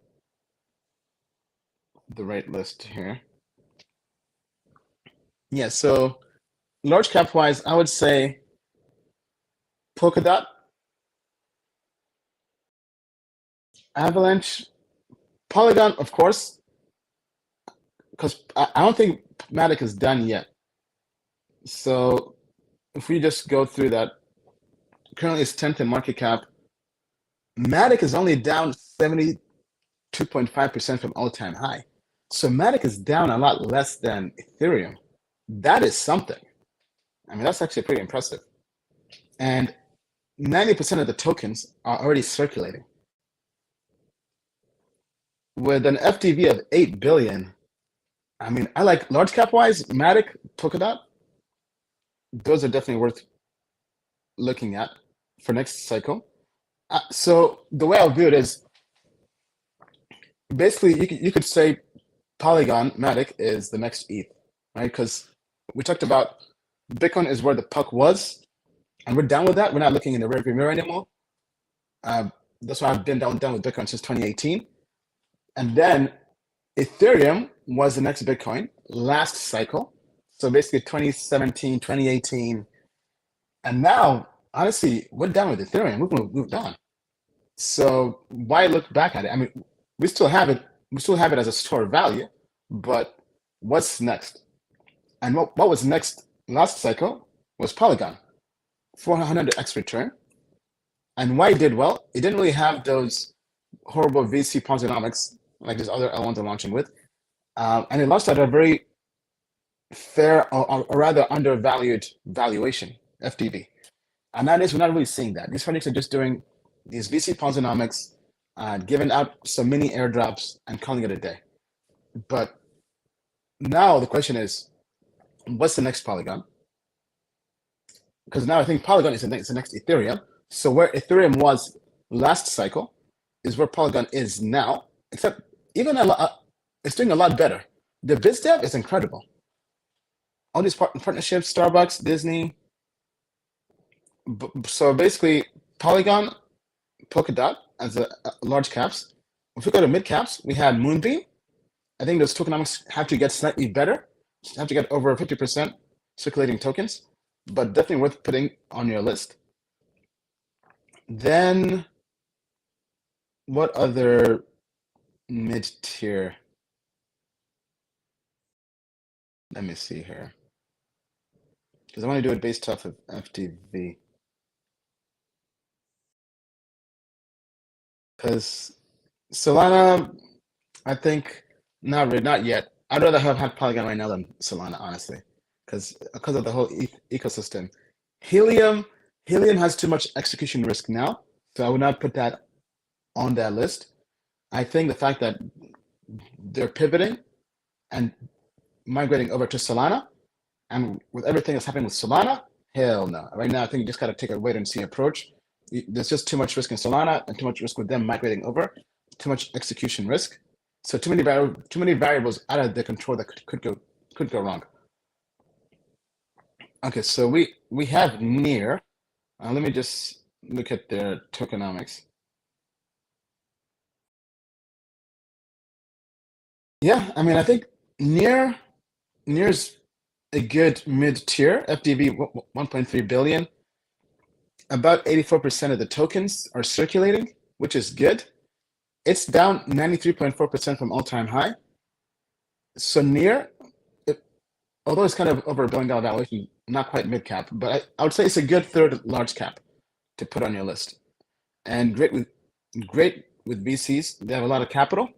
the right list here. Yeah, so large cap wise, I would say Polkadot, Avalanche, Polygon, of course, because I don't think Matic is done yet. So if we just go through that, currently it's 10th in market cap. Matic is only down 72.5% from all-time high. So Matic is down a lot less than Ethereum. That is something. I mean, that's actually pretty impressive. And 90% of the tokens are already circulating. With an FTV of 8 billion, I mean, I like large cap wise, Matic, Polkadot, those are definitely worth looking at for next cycle. So the way I'll view it is basically you could say Polygon, Matic is the next ETH, right? Because we talked about Bitcoin is where the puck was, and we're done with that. We're not looking in the rearview mirror anymore. That's why I've been down with Bitcoin since 2018. And then Ethereum was the next Bitcoin last cycle. So basically 2017, 2018. And now, honestly, we're done with Ethereum. We've moved on. So why look back at it? I mean, we still have it. We still have it as a store of value, but what's next? And what was next last cycle was Polygon, 400x return. And why it did well? It didn't really have those horrible VC Ponzi-nomics like these other L1s are launching with. And it launched at a very fair or rather undervalued valuation, FTV. And nowadays, we're not really seeing that. These projects are just doing these VC Ponzi-nomics, giving out some mini airdrops and calling it a day. But now the question is, what's the next Polygon? because now I think Polygon is the next Ethereum. So where Ethereum was last cycle is where Polygon is now, except even it's doing a lot better. The biz dev is incredible. All these partnerships, Starbucks, Disney. So basically, Polygon, Polkadot as a large caps. If we go to mid caps, we had Moonbeam. I think those tokenomics have to get slightly better. Have to get over 50% circulating tokens, but definitely worth putting on your list. Then, what other mid tier? Let me see here, because I want to do it based off of FTV. Because Solana, I think not yet. I'd rather have had Polygon right now than Solana, honestly, because of the whole ecosystem. Helium has too much execution risk now, so I would not put that on that list. I think the fact that they're pivoting and migrating over to Solana, and with everything that's happening with Solana, hell no. Right now, I think you just got to take a wait and see approach. There's just too much risk in Solana and too much risk with them migrating over, too much execution risk. So too many variables out of their control that could go wrong. Okay, so we have Near. Let me just look at their tokenomics. Yeah, I mean, I think Near's a good mid-tier. FDV 1.3 billion. About 84% of the tokens are circulating, which is good. It's down 93.4% from all-time high. So Near, although it's kind of over $1 billion valuation, not quite mid-cap, but I would say it's a good third large cap to put on your list. And great with VCs. They have a lot of capital.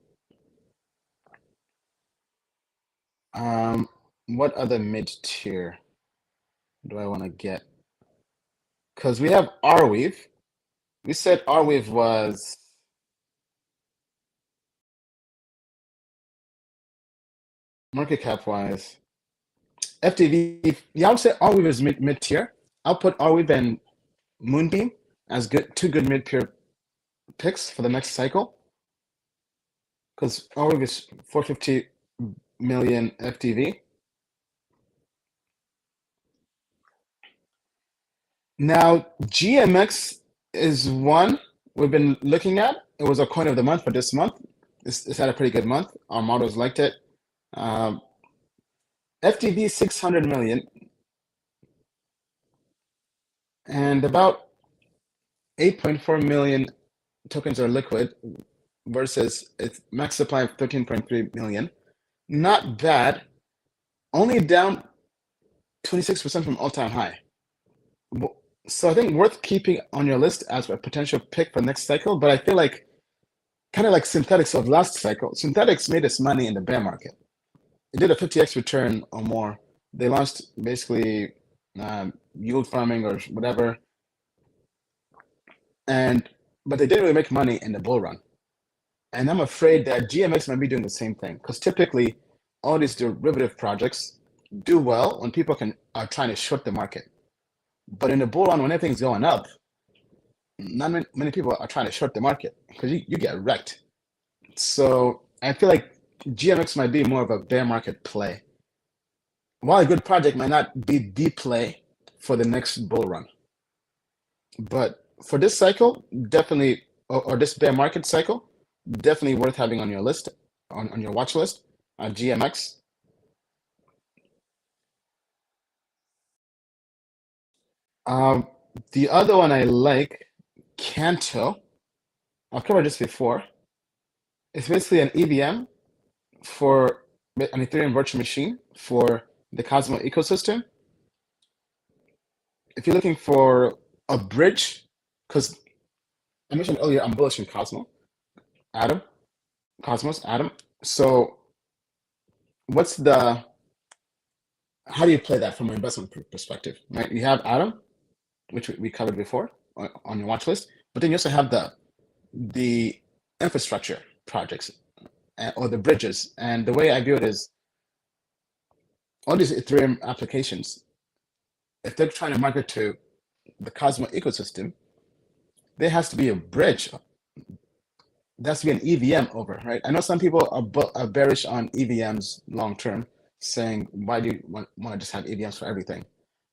What other mid-tier do I want to get? Because we have Arweave. We said Arweave was market cap wise. FTV, yeah, I would say Arweave is mid-tier. I'll put Arweave and Moonbeam as two good mid-tier picks for the next cycle. Because Arweave is 450 million FTV. Now, GMX is one we've been looking at. It was a coin of the month for this month. It's had a pretty good month. Our models liked it. FTV 600 million. And about 8.4 million tokens are liquid versus its max supply of 13.3 million. Not bad. Only down 26% from all-time high. So I think worth keeping on your list as a potential pick for next cycle, but I feel like kind of like Synthetics of last cycle. Synthetics made its money in the bear market. It did a 50x return or more. They launched basically yield farming or whatever, but they didn't really make money in the bull run. And I'm afraid that GMX might be doing the same thing, because typically all these derivative projects do well when people are trying to short the market. But in the bull run, when everything's going up, not many people are trying to short the market because you get wrecked. So I feel like GMX might be more of a bear market play. While a good project might not be the play for the next bull run. But for this cycle, definitely, or this bear market cycle, definitely worth having on your list, on your watch list, GMX. The other one I like, Canto. I've covered this before. It's basically an EVM for an Ethereum virtual machine for the Cosmos ecosystem. If you're looking for a bridge, because I mentioned earlier I'm bullish in Cosmos, Atom. So how do you play that from an investment perspective? Right? You have Atom, which we covered before on your watch list, but then you also have the infrastructure projects or the bridges. And the way I view it is all these Ethereum applications, if they're trying to market to the Cosmos ecosystem, there has to be a bridge. There has to be an EVM over, right? I know some people are bearish on EVMs long term, saying, why do you want to just have EVMs for everything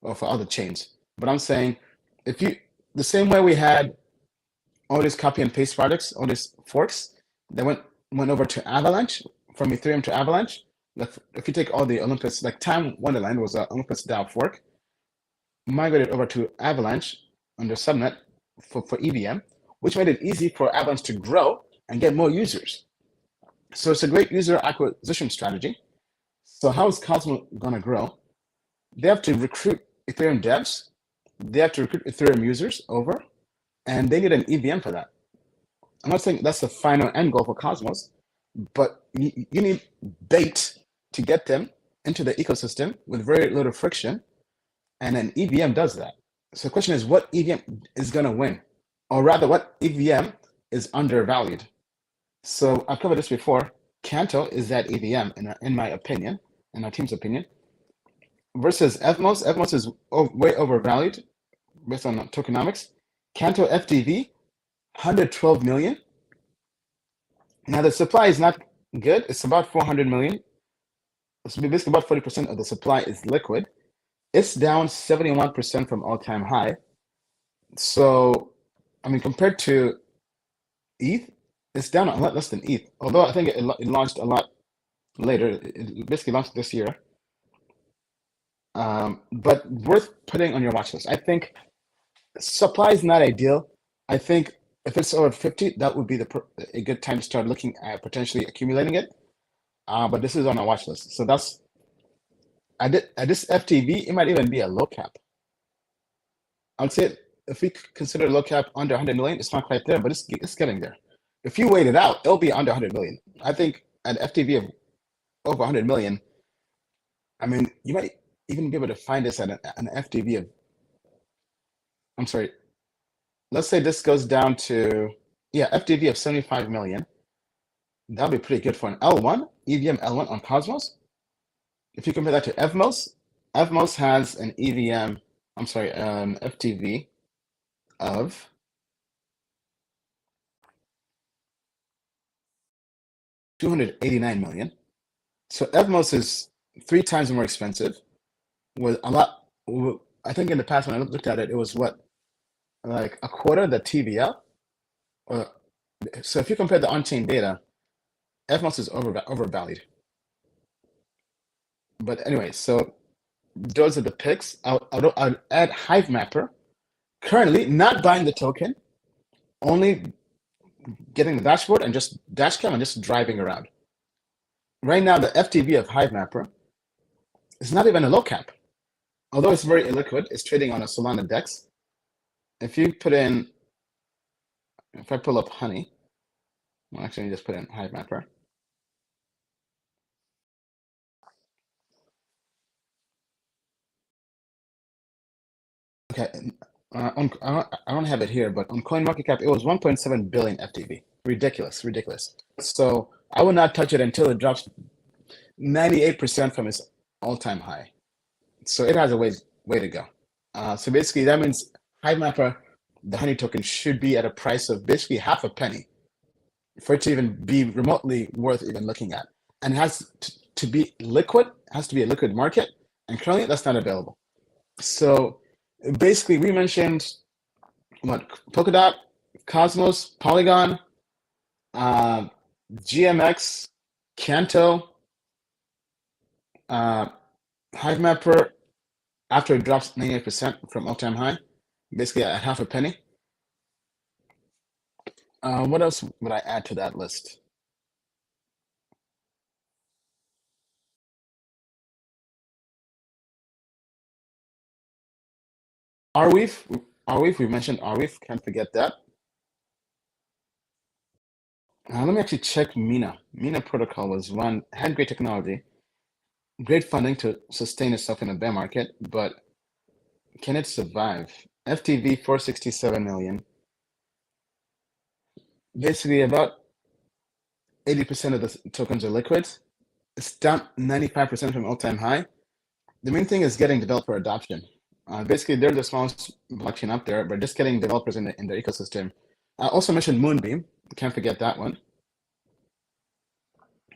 or for other chains? But I'm saying, the same way we had all these copy and paste projects, all these forks that went over to Avalanche, from Ethereum to Avalanche. If you take all the Olympus, like Time Wonderland was an Olympus DAO fork, migrated over to Avalanche under subnet for EVM, which made it easy for Avalanche to grow and get more users. So it's a great user acquisition strategy. So how is Cosmos going to grow? They have to recruit Ethereum devs. They have to recruit Ethereum users over, and they need an EVM for that. I'm not saying that's the final end goal for Cosmos, but you need bait to get them into the ecosystem with very little friction, and an EVM does that. So the question is, what EVM is going to win? Or rather, what EVM is undervalued? So I've covered this before. Canto is that EVM, in my opinion, in our team's opinion, versus Evmos. Evmos is way overvalued based on tokenomics. Canto FTV, 112 million. Now the supply is not good. It's about 400 million. It's basically about 40% of the supply is liquid. It's down 71% from all-time high. So, I mean, compared to ETH, it's down a lot less than ETH. Although I think it launched a lot later. It basically launched this year. But worth putting on your watch list. I think supply is not ideal. I think if it's over 50, that would be a good time to start looking at potentially accumulating it. But this is on our watch list. So that's at this FTV, it might even be a low cap. I would say if we consider low cap under 100 million, it's not quite there, but it's getting there. If you wait it out, it'll be under 100 million. I think at FTV of over 100 million, I mean, you might even be able to find this at an FTV of, I'm sorry, let's say this goes down to, FTV of 75 million. That'll be pretty good for an L1, EVM L1 on Cosmos. If you compare that to Evmos, Evmos has an FTV of $289 million. So Evmos is 3 times more expensive with a lot. I think in the past when I looked at it, it was like a quarter the TVL. So if you compare the on-chain data, Evmos is overvalued. But anyway, so those are the picks. I'll add Hive Mapper. Currently, not buying the token, only getting the dashboard and just dashcam and just driving around. Right now, the FTV of Hive Mapper is not even a low cap. Although it's very illiquid, it's trading on a Solana DEX. If I pull up Honey, well, actually, just put in Hive Mapper. Okay, I don't have it here, but on CoinMarketCap, it was 1.7 billion FTV. Ridiculous. So I will not touch it until it drops 98% from its all-time high. So it has a way to go. So basically, that means Hive Mapper, the Honey token, should be at a price of basically half a penny for it to even be remotely worth even looking at. And it has to be liquid, has to be a liquid market, and currently that's not available. So basically, we mentioned Polkadot, Cosmos, Polygon, GMX, Canto, Hive Mapper, after it drops 98% from all-time high, basically at half a penny. What else would I add to that list? Arweave, we mentioned Arweave, can't forget that. Let me actually check Mina. Mina protocol had great technology, great funding to sustain itself in a bear market, but can it survive? FTV 467 million. Basically, about 80% of the tokens are liquid. It's down 95% from all-time high. The main thing is getting developer adoption. Basically, they're the smallest blockchain up there, but just getting developers in the ecosystem. I also mentioned Moonbeam. Can't forget that one.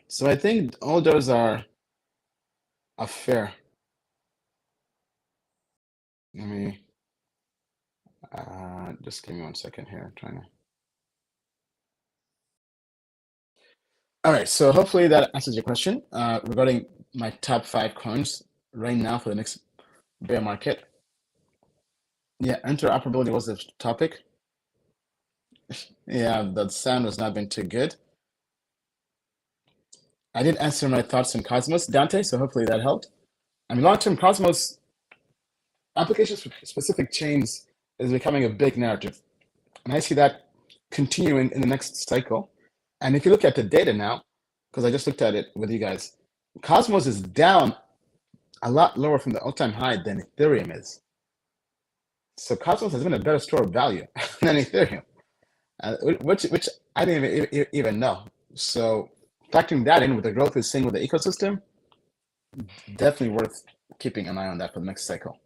So I think all those are fair. Let me just give me 1 second here. I'm trying to. All right, so hopefully that answers your question regarding my top 5 coins right now for the next bear market. Yeah, interoperability was the topic. Yeah, the sound has not been too good. I did answer my thoughts on Cosmos, Dante, so hopefully that helped. I mean, long-term Cosmos applications for specific chains is becoming a big narrative. And I see that continuing in the next cycle. And if you look at the data now, because I just looked at it with you guys, Cosmos is down a lot lower from the all-time high than Ethereum is. So Cosmos has been a better store of value than Ethereum, which I didn't even know. So factoring that in with the growth we're seeing with the ecosystem, definitely worth keeping an eye on that for the next cycle.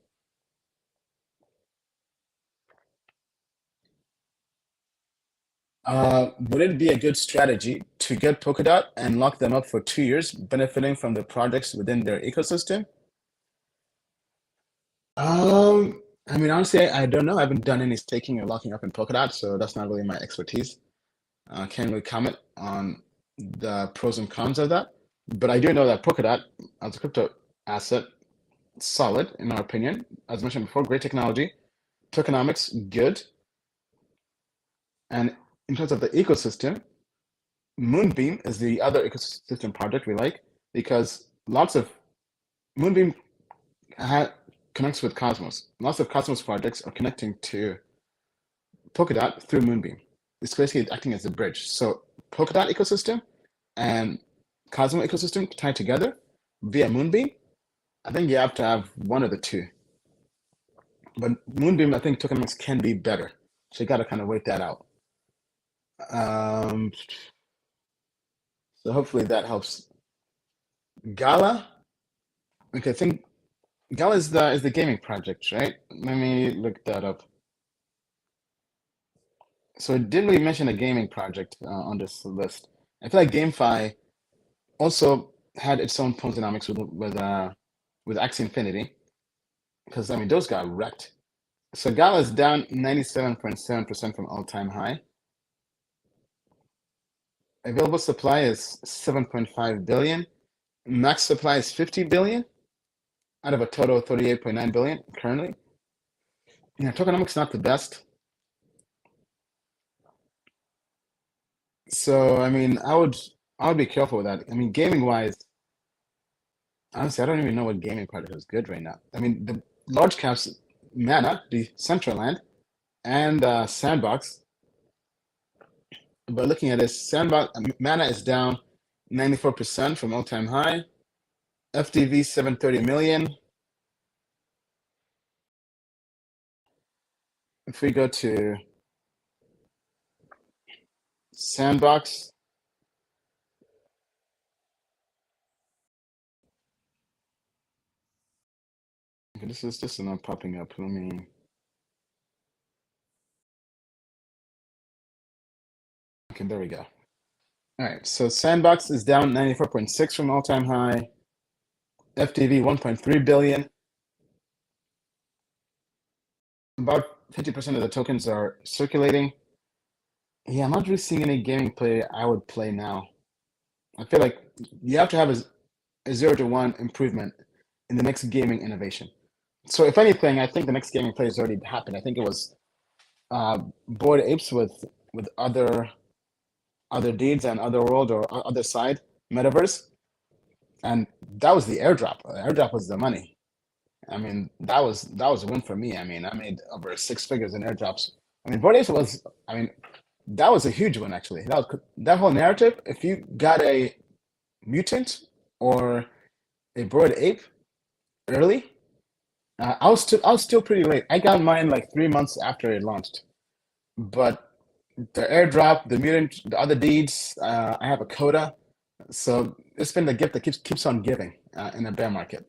Would it be a good strategy to get Polkadot and lock them up for 2 years, benefiting from the projects within their ecosystem? I mean, honestly, I don't know. I haven't done any staking or locking up in Polkadot, so that's not really my expertise. Can't really comment on the pros and cons of that. But I do know that Polkadot, as a crypto asset, solid in our opinion. As mentioned before, great technology, tokenomics, good. And in terms of the ecosystem, Moonbeam is the other ecosystem project we like because lots of Moonbeam connects with Cosmos. Lots of Cosmos projects are connecting to Polkadot through Moonbeam. It's basically acting as a bridge. So Polkadot ecosystem and Cosmos ecosystem tied together via Moonbeam. I think you have to have one of the two. But Moonbeam, I think tokenomics can be better. So you got to kind of wait that out. So hopefully that helps. Gala. Okay, I think Gala is the gaming project, right? Let me look that up. So it didn't really mention a gaming project on this list. I feel like GameFi also had its own tokenomics with Axie Infinity, because I mean those got wrecked. So Gala is down 97.7% from all-time high. Available supply is 7.5 billion. Max supply is 50 billion out of a total of 38.9 billion currently. Yeah, tokenomics not the best. So I mean, I would be careful with that. I mean, gaming wise, honestly, I don't even know what gaming project is good right now. I mean, the large caps, Mana, Decentraland, and Sandbox. But looking at this, Sandbox Mana is down 94% from all-time high. FDV 730 million. If we go to Sandbox, okay, this is not popping up. Let me. Okay, there we go. All right, so Sandbox is down 94.6 from all-time high. FDV 1.3 billion. About 50% of the tokens are circulating. Yeah, I'm not really seeing any gaming play I would play now. I feel like you have to have a 0 to 1 improvement in the next gaming innovation. So if anything, I think the next gaming play has already happened. I think it was Bored Apes with other deeds and other world or other side metaverse, and that was the airdrop. The airdrop was the money. I mean, that was a win for me. I mean, I made over 6 figures in airdrops. I mean, Bored Apes was. I mean, that was a huge one actually. That whole narrative. If you got a mutant or a Bored Ape early, I was still pretty late. I got mine like 3 months after it launched. But the airdrop, the mutant, the other deeds, I have a coda. So it's been the gift that keeps on giving in a bear market.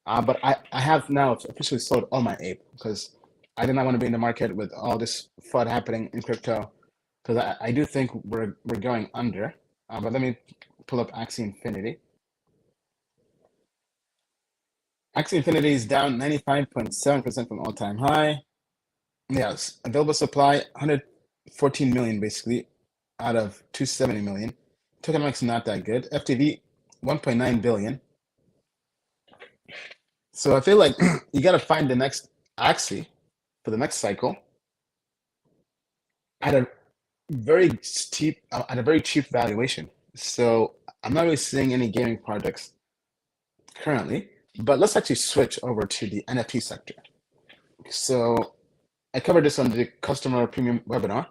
But I have now officially sold all my ape because I did not want to be in the market with all this FUD happening in crypto because I do think we're going under. But let me pull up Axie Infinity. Axie Infinity is down 95.7% from all-time high. Yes, available supply 114 million basically out of 270 million. Tokenomics not that good. FTV 1.9 billion. So I feel like you got to find the next Axie for the next cycle at a very cheap valuation. So I'm not really seeing any gaming projects currently, but let's actually switch over to the NFT sector. So I covered this on the customer premium webinar.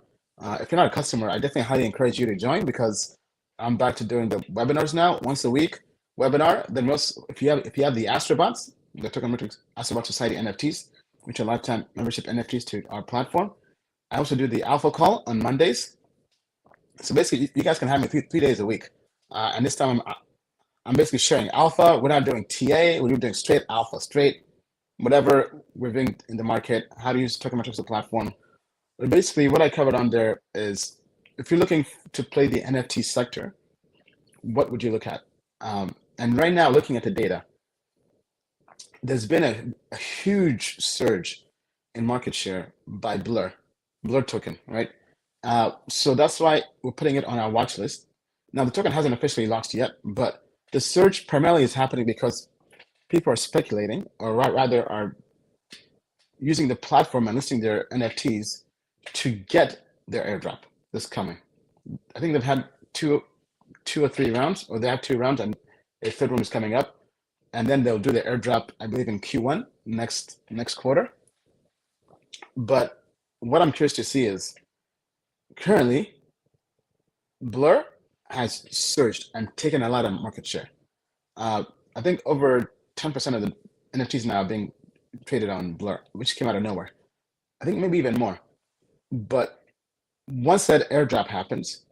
If you're not a customer, I definitely highly encourage you to join because I'm back to doing the webinars now, once a week webinar. Then if you have the Astrobots, the Tokenomics Astrobot Society NFTs, which are lifetime membership NFTs to our platform. I also do the alpha call on Mondays. So basically, you guys can have me 3 days a week. And this time I'm basically sharing alpha. We're not doing TA. We're doing straight alpha, straight whatever we're doing in the market, how to use Tokenomics as a platform. But basically, what I covered on there is if you're looking to play the NFT sector, what would you look at? And right now, looking at the data, there's been a huge surge in market share by Blur token, right? So that's why we're putting it on our watch list. Now, the token hasn't officially launched yet, but the surge primarily is happening because people are speculating, or rather are using the platform and listing their NFTs to get their airdrop this coming. I think they've had two or three rounds, or they have 2 rounds, and a third one is coming up. And then they'll do the airdrop, I believe, in Q1 next quarter. But what I'm curious to see is currently Blur has surged and taken a lot of market share. I think over 10% of the NFTs now are being traded on Blur, which came out of nowhere. I think maybe even more. But once that airdrop happens,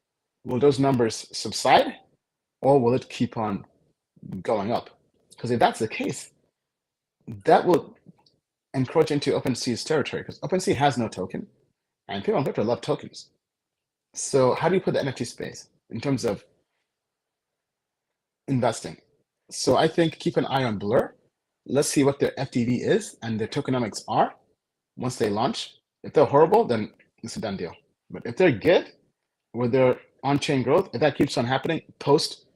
will those numbers subside or will it keep on going up? Because if that's the case, that will encroach into OpenSea's territory because OpenSea has no token and people on crypto love tokens. So how do you put the NFT space in terms of investing? So I think keep an eye on Blur. Let's see what their FTV is and their tokenomics are once they launch. If they're horrible, then it's a done deal. But if they're good with their on-chain growth, if that keeps on happening post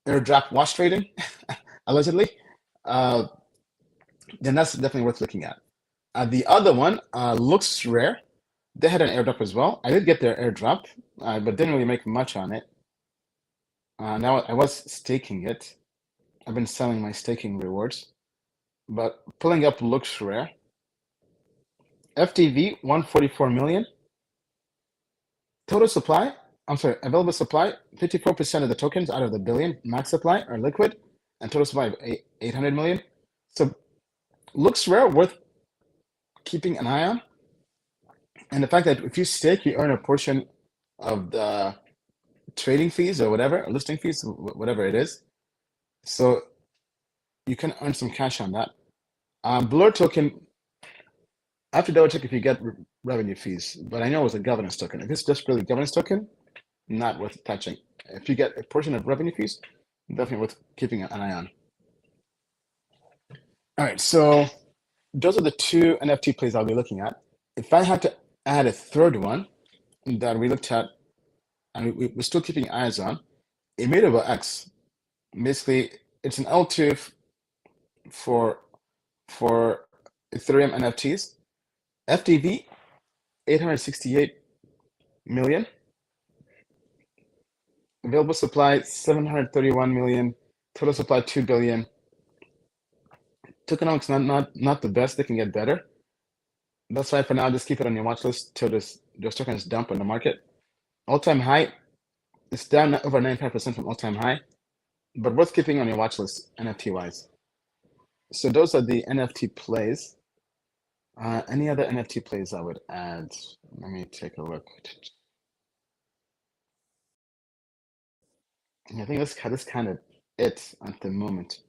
airdrop wash trading, allegedly, then that's definitely worth looking at. The other one looks rare. They had an airdrop as well. I did get their airdrop, but didn't really make much on it. Now I was staking it. I've been selling my staking rewards, but pulling up looks rare. FTV 144 million. Total supply, available supply, 54% of the tokens out of the billion max supply are liquid, and total supply of 800 million. So looks rare, worth keeping an eye on. And the fact that if you stake, you earn a portion of the trading fees or whatever, or listing fees, whatever it is. So you can earn some cash on that. Blur token, I have to double check if you get revenue fees, but I know it's a governance token. If it's just really governance token, not worth touching. If you get a portion of revenue fees, definitely worth keeping an eye on. All right, so those are the 2 NFT plays I'll be looking at. If I had to add a third one that we looked at, and we're still keeping eyes on, Immutable X. Basically, it's an L2 for Ethereum NFTs. FTV 868 million. Available supply 731 million. Total supply 2 billion. Tokenomics not the best. They can get better. That's why for now, just keep it on your watch list till those tokens dump on the market. All-time high, it's down over 95% from all-time high, but worth keeping on your watch list NFT-wise. So those are the NFT plays. Any other NFT plays I would add? Let me take a look. I think that's kind of it at the moment.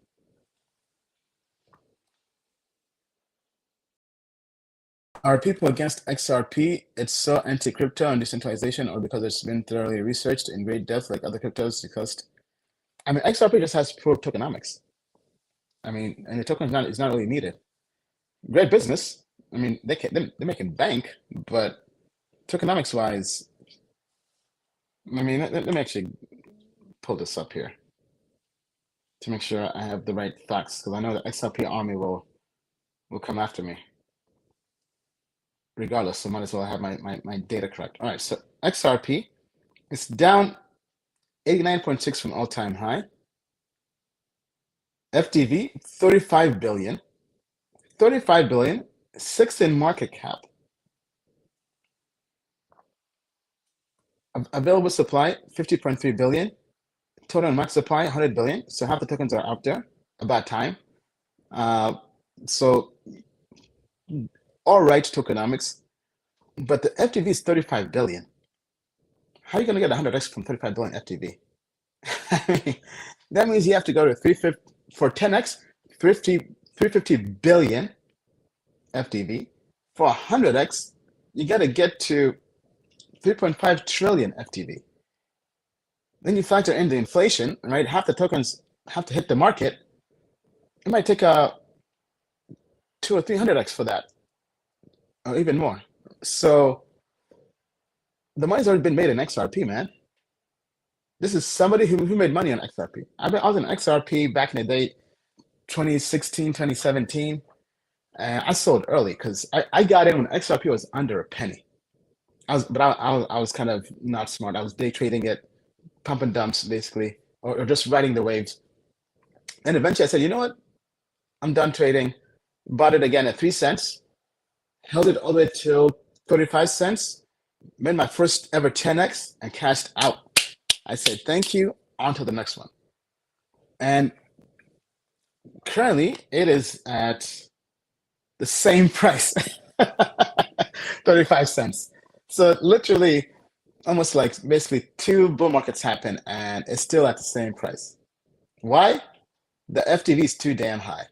Are people against XRP? It's so anti-crypto and decentralization, or because it's been thoroughly researched in great depth like other cryptos? Because I mean, XRP just has poor tokenomics. I mean, and the token is not really needed. Great business. I mean, they're making bank, but tokenomics wise, I mean, let me actually pull this up here to make sure I have the right facts, because I know the XRP army will come after me. Regardless, so might as well have my data correct. All right, so XRP is down 89.6 from all-time high. FTV, 35 billion. 35 billion, 6 in market cap. Available supply, 50.3 billion. Total max supply, 100 billion. So half the tokens are out there about time. So all right tokenomics, but the FTV is 35 billion. How are you going to get 100x from 35 billion FTV? I mean, that means you have to go to 350 for 10x, 350 billion FTV. For 100x, you got to get to 3.5 trillion FTV. Then you factor in the inflation, right? Half the tokens have to hit the market. It might take a 200 or 300x for that, or even more. So the money's already been made in XRP, man. This is somebody who made money on XRP. I was in XRP back in the day, 2016, 2017. I sold early because I got in when XRP was under a penny. I was kind of not smart. I was day trading it, pump and dumps basically, or just riding the waves. And eventually I said, you know what? I'm done trading. Bought it again at 3 cents, held it all the way till 35 cents, made my first ever 10x and cashed out. I said, thank you, on to the next one. And currently it is at the same price, 35 cents. So literally almost like basically 2 bull markets happen and it's still at the same price. Why? The FTV is too damn high.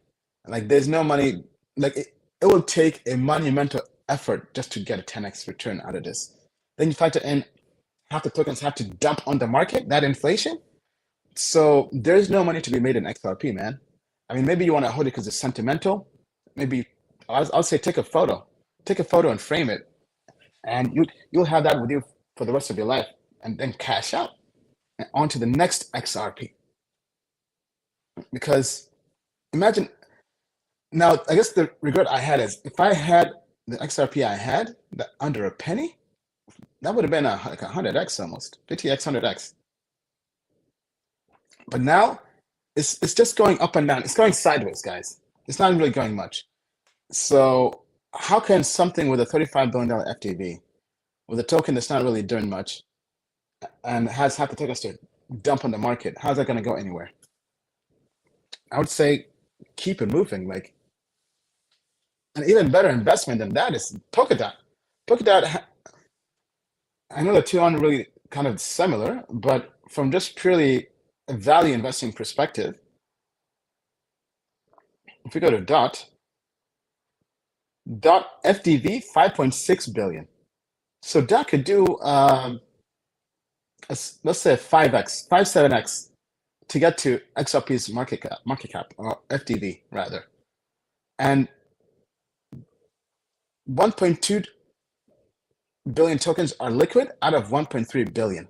Like there's no money, like it will take a monumental effort just to get a 10x return out of this. Then you factor in half the tokens have to dump on the market, that inflation. So there's no money to be made in XRP, man. I mean, maybe you want to hold it because it's sentimental. Maybe I'll say take a photo and frame it, and you'll have that with you for the rest of your life, and then cash out and on to the next XRP. Because imagine now, I guess the regret I had is if I had the XRP I had that under a penny, that would have been like 100x almost, 50x, 100x. But now it's just going up and down. It's going sideways, guys. It's not really going much. So how can something with a $35 billion FTV, with a token that's not really doing much, and has half the tokens to dump on the market, how's that going to go anywhere? I would say keep it moving. Like an even better investment than that is Polkadot. Polkadot, I know the two aren't really kind of similar, but from just purely a value investing perspective, if we go to dot FTV 5.6 billion. So dot could do let's say 5x, 7x to get to XRP's market cap or FTV rather. And 1.2 billion tokens are liquid out of 1.3 billion.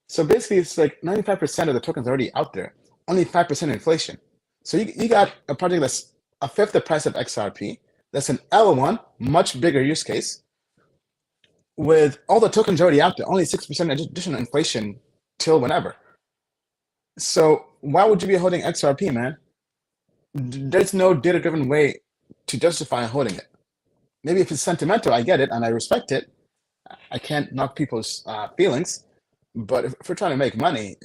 So basically it's like 95% of the tokens already out there, only 5% inflation. So you got a project that's a fifth the price of XRP. That's an L1, much bigger use case. With all the tokens already out there, only 6% additional inflation till whenever. So why would you be holding XRP, man? There's no data-driven way to justify holding it. Maybe if it's sentimental, I get it and I respect it. I can't knock people's feelings. But if we're trying to make money,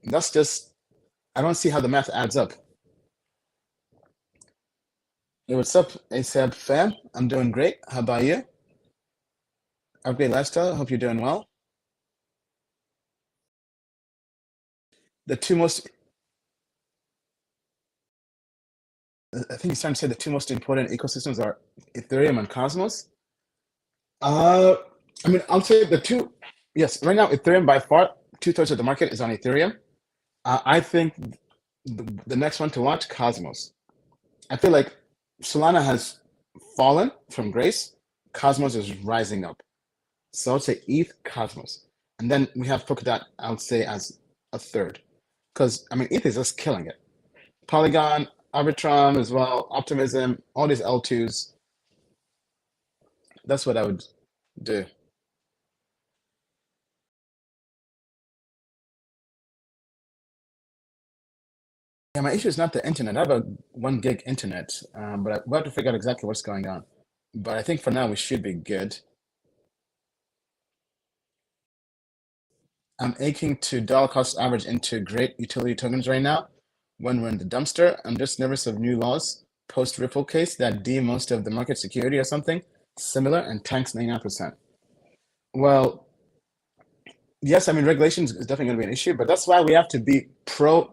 that's just, I don't see how the math adds up. Hey, what's up, ASAP fam? I'm doing great. How about you? Upgrade lifestyle. Hope you're doing well. The two most I think you're starting to say the two most important ecosystems are Ethereum and Cosmos. Uh, I mean, I'll say the two. Yes, right now Ethereum by far 2/3 of the market is on Ethereum. I think the next one to watch, Cosmos. I feel like Solana has fallen from grace. Cosmos is rising up. So I would say ETH, Cosmos, and then we have Polkadot. I would say as a third, because I mean ETH is just killing it. Polygon, Arbitrum as well, Optimism, all these L2s. That's what I would do. Yeah, my issue is not the internet. I have a 1 gig internet, but we have to figure out exactly what's going on. But I think for now we should be good. I'm aching to dollar cost average into great utility tokens right now when we're in the dumpster. I'm just nervous of new laws post Ripple case that deem most of the market security or something similar and tanks 99%. Well, yes, I mean, regulations is definitely going to be an issue, but that's why we have to be pro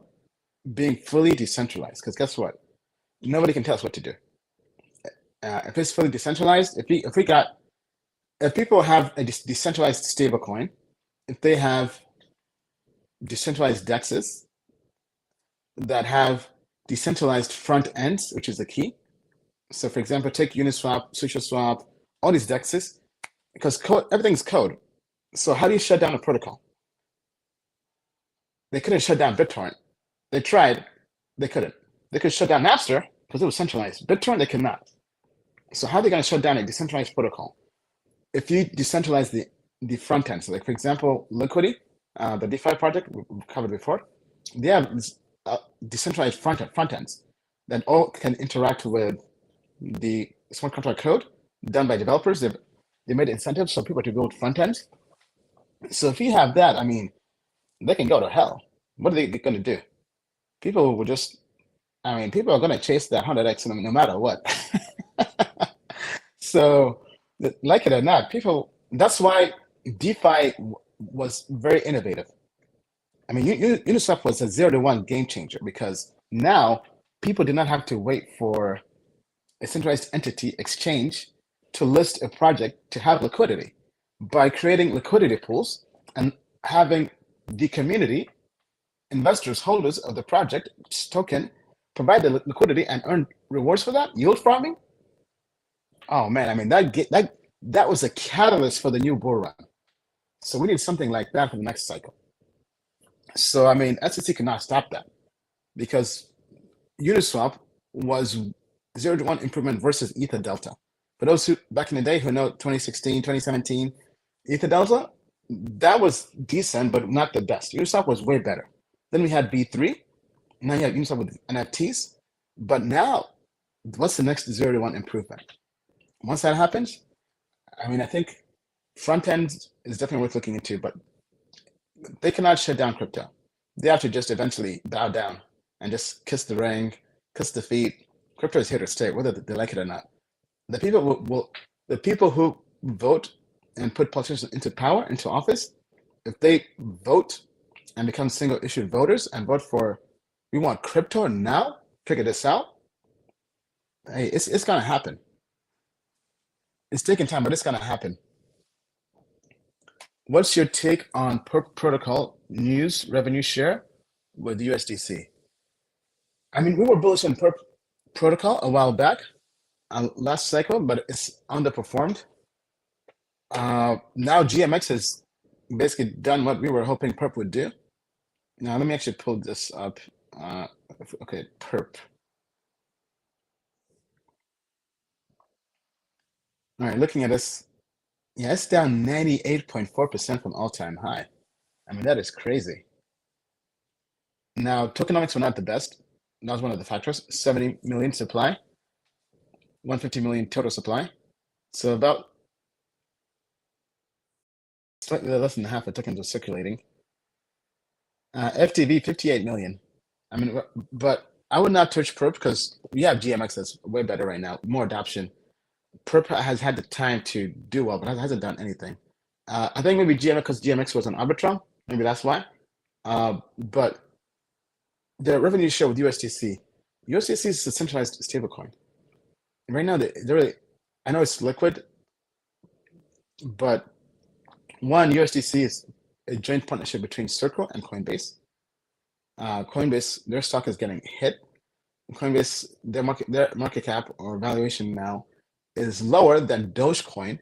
being fully decentralized. Because guess what? Nobody can tell us what to do. If it's fully decentralized, if people have a decentralized stablecoin, if they have decentralized dexes that have decentralized front ends, which is the key. So, for example, take Uniswap, SushiSwap, all these dexes, because code, everything's code. So, how do you shut down a protocol? They couldn't shut down BitTorrent. They tried, they couldn't. They could shut down Napster because it was centralized. BitTorrent, they could not. So, how are they going to shut down a decentralized protocol? If you decentralize the front end, so like for example, Liquidity, the DeFi project we covered before, they have decentralized front ends that all can interact with the smart contract code done by developers. They made incentives for people to build front ends. So if you have that, I mean, they can go to hell. What are they going to do? People will just, I mean, people are going to chase that 100x no matter what. So, like it or not, people, that's why DeFi was very innovative. I mean, Uniswap was a 0 to 1 game changer because now people did not have to wait for a centralized entity exchange to list a project to have liquidity. By creating liquidity pools and having the community, investors, holders of the project token, provide the liquidity and earn rewards for that, yield farming. Oh man, I mean that was a catalyst for the new bull run. So we need something like that for the next cycle. So I mean, SEC cannot stop that because Uniswap was 0 to 1 improvement versus Ether Delta. For those who back in the day who know 2016, 2017, Ether Delta, that was decent, but not the best. Uniswap was way better. Then we had B3. Now you have Uniswap with NFTs. But now, what's the next 0 to 1 improvement? Once that happens, I mean, I think front end is definitely worth looking into, but they cannot shut down crypto. They have to just eventually bow down and just kiss the ring, kiss the feet. Crypto is here to stay, whether they like it or not. The people the people who vote and put politicians into power, into office, if they vote and become single issue voters and vote for, we want crypto now, figure this out. Hey, it's gonna happen. It's taking time, but it's gonna happen. What's your take on Perp protocol news revenue share with USDC? I mean, we were bullish on Perp protocol a while back, last cycle, but it's underperformed. Now GMX has basically done what we were hoping Perp would do. Now let me actually pull this up. Okay, Perp. All right, looking at this, yeah, it's down 98.4% from all-time high. I mean, that is crazy. Now, tokenomics were not the best. That was one of the factors. 70 million supply, 150 million total supply. So about slightly less than half the tokens were circulating. FTV, 58 million. I mean, but I would not touch Perp because we have GMX that's way better right now, more adoption. Perp has had the time to do well, but hasn't done anything. I think maybe GMX, because GMX was an Arbitrum, maybe that's why. But the revenue share with USDC, USDC is a centralized stablecoin. Right now, they're really, I know it's liquid, but one, USDC is a joint partnership between Circle and Coinbase. Coinbase, their stock is getting hit. Coinbase, their market cap or valuation now is lower than Dogecoin.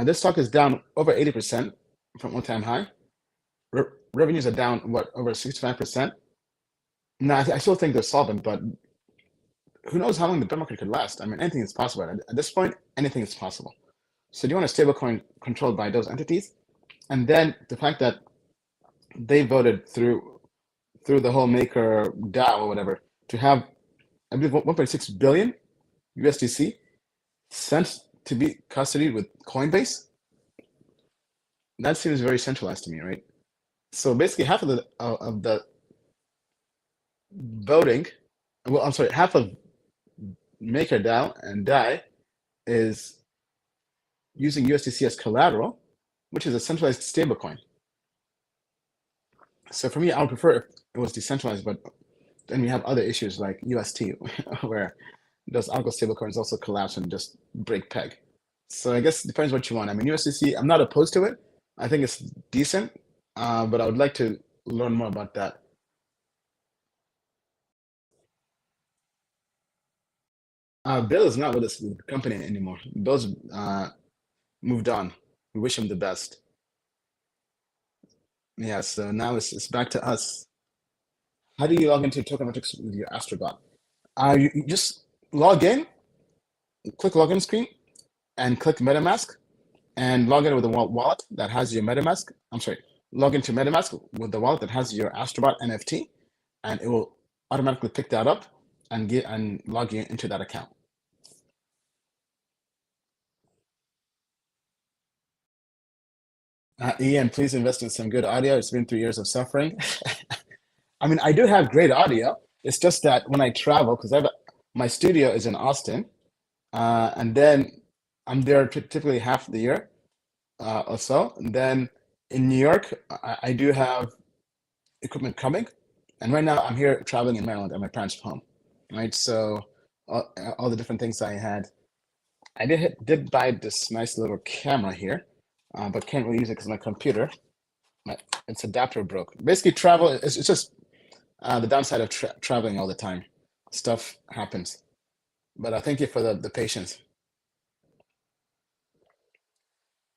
This stock is down over 80% from all-time high. Revenues are down, what, over 65%? No, I still think they're solvent, but who knows how long the bear market could last? I mean, anything is possible. At this point, anything is possible. So do you want a stablecoin controlled by those entities? And then the fact that they voted through the whole Maker DAO or whatever to have, I believe, 1.6 billion USDC sent to be custodied with Coinbase. That seems very centralized to me, right? So basically, half of the voting, well, I'm sorry, half of Maker DAO and DAI is using USDC as collateral, which is a centralized stablecoin. So for me, I would prefer if it was decentralized, but then we have other issues like UST, where those algo stablecoins also collapse and just break peg. So I guess it depends what you want. I mean, USDC, I'm not opposed to it. I think it's decent, but I would like to learn more about that. Bill is not with us with the company anymore. Bill's moved on. We wish him the best. Yeah, so now it's back to us. How do you log into Tokenomics with your Astrobot? You just log in, click login screen, and click MetaMask, and log in with a wallet that has your MetaMask. I'm sorry, log into MetaMask with the wallet that has your Astrobot NFT, and it will automatically pick that up and log you into that account. Ian, please invest in some good audio. It's been 3 years of suffering. I mean, I do have great audio. It's just that when I travel, because my studio is in Austin, and then I'm there typically half the year or so. And then in New York, I do have equipment coming, and right now I'm here traveling in Maryland at my parents' home, right? So all the different things I had, I did buy this nice little camera here, but can't really use it because my computer, its adapter broke. Basically, travel it's just the downside of traveling all the time. Stuff happens. But I thank you for the patience.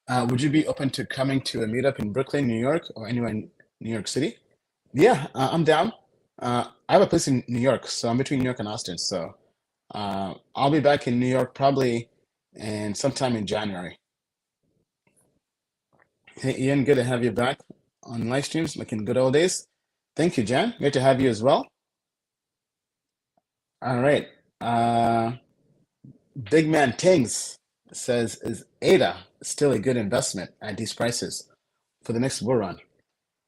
Would you be open to coming to a meetup in Brooklyn, New York, or anywhere in New York City? Yeah, I'm down. I have a place in New York, so I'm between New York and Austin. So I'll be back in New York probably and sometime in January. Hey, Ian, good to have you back on live streams, like in good old days. Thank you, Jan. Great to have you as well. All right. Big Man Tings says, is ADA still a good investment at these prices for the next bull run?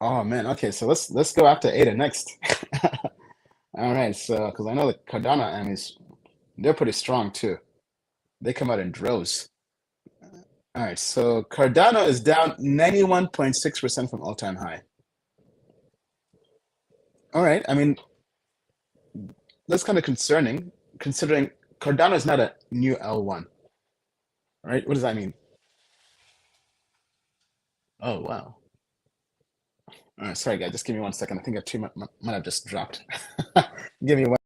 Oh man, okay, so let's go after ADA next. All right, so because I know the Cardano Amis, they're pretty strong too. They come out in droves. All right, so Cardano is down 91.6% from all-time high. All right, I mean, that's kind of concerning considering Cardano is not a new L1, right? What does that mean? Oh, wow. All right, sorry, guys, just give me 1 second. I think a tree might have just dropped. Give me one.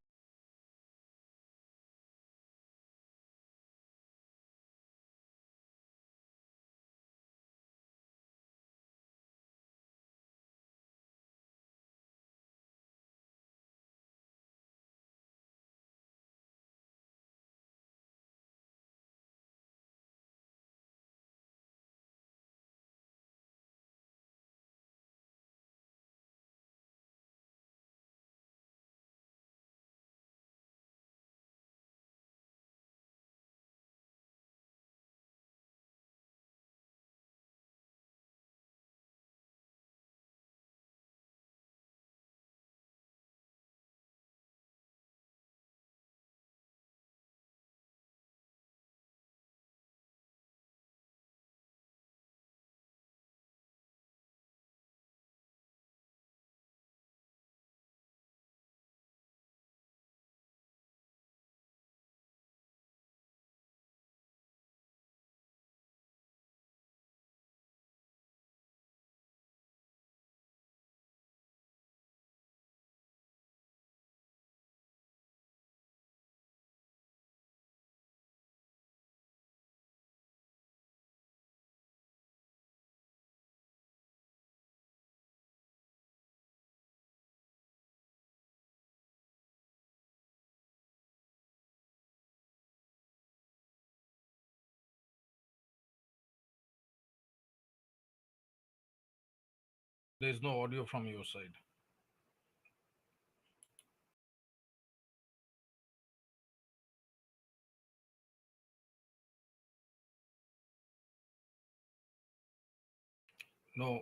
There's no audio from your side. No,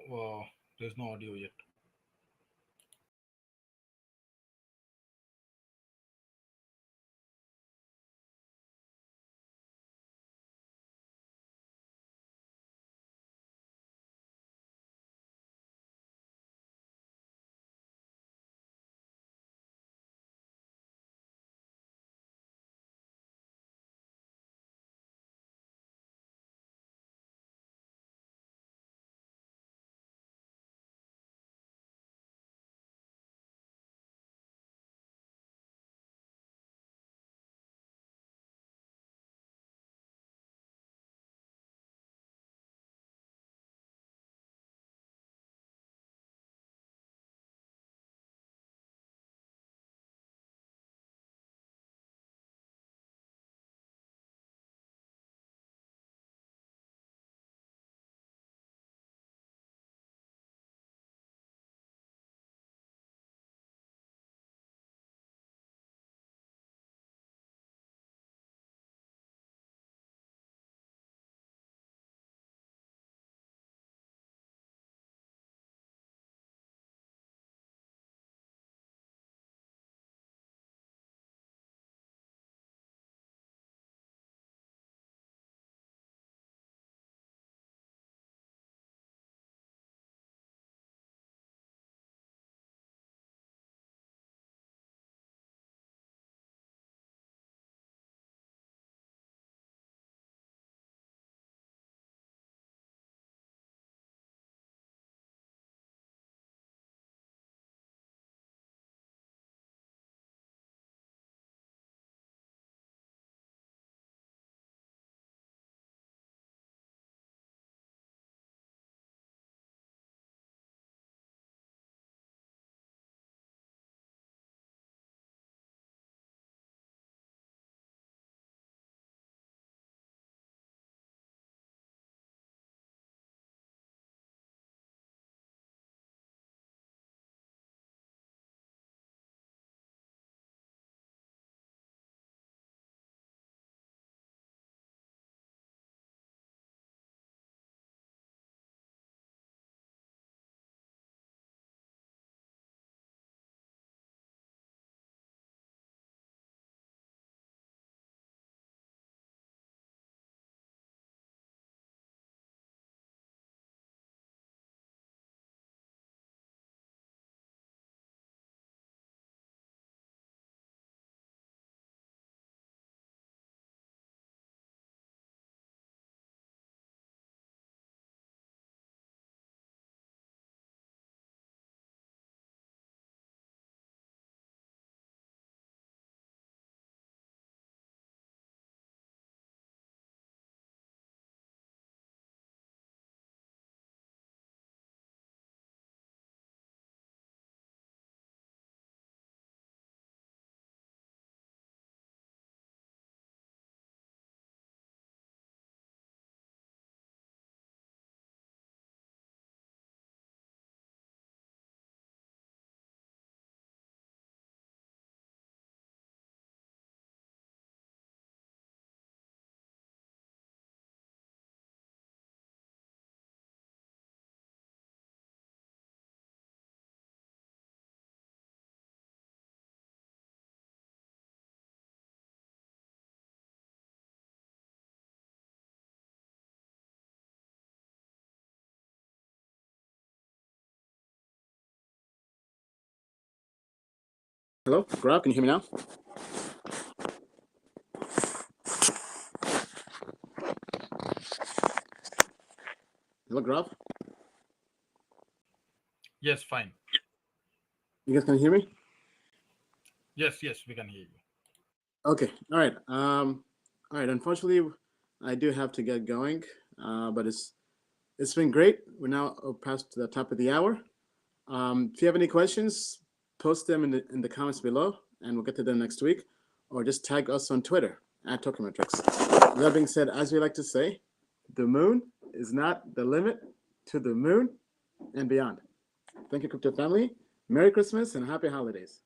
there's no audio yet. Hello, Grab, can you hear me now? Hello, Grab. Yes, fine. You guys can hear me? Yes, we can hear you. Okay, all right. All right. Unfortunately, I do have to get going, but it's been great. We're now past the top of the hour. If you have any questions, post them in the comments below, and we'll get to them next week, or just tag us on Twitter at Tokenmetrics. That being said, as we like to say, the moon is not the limit to the moon and beyond. Thank you, crypto family. Merry Christmas and happy holidays.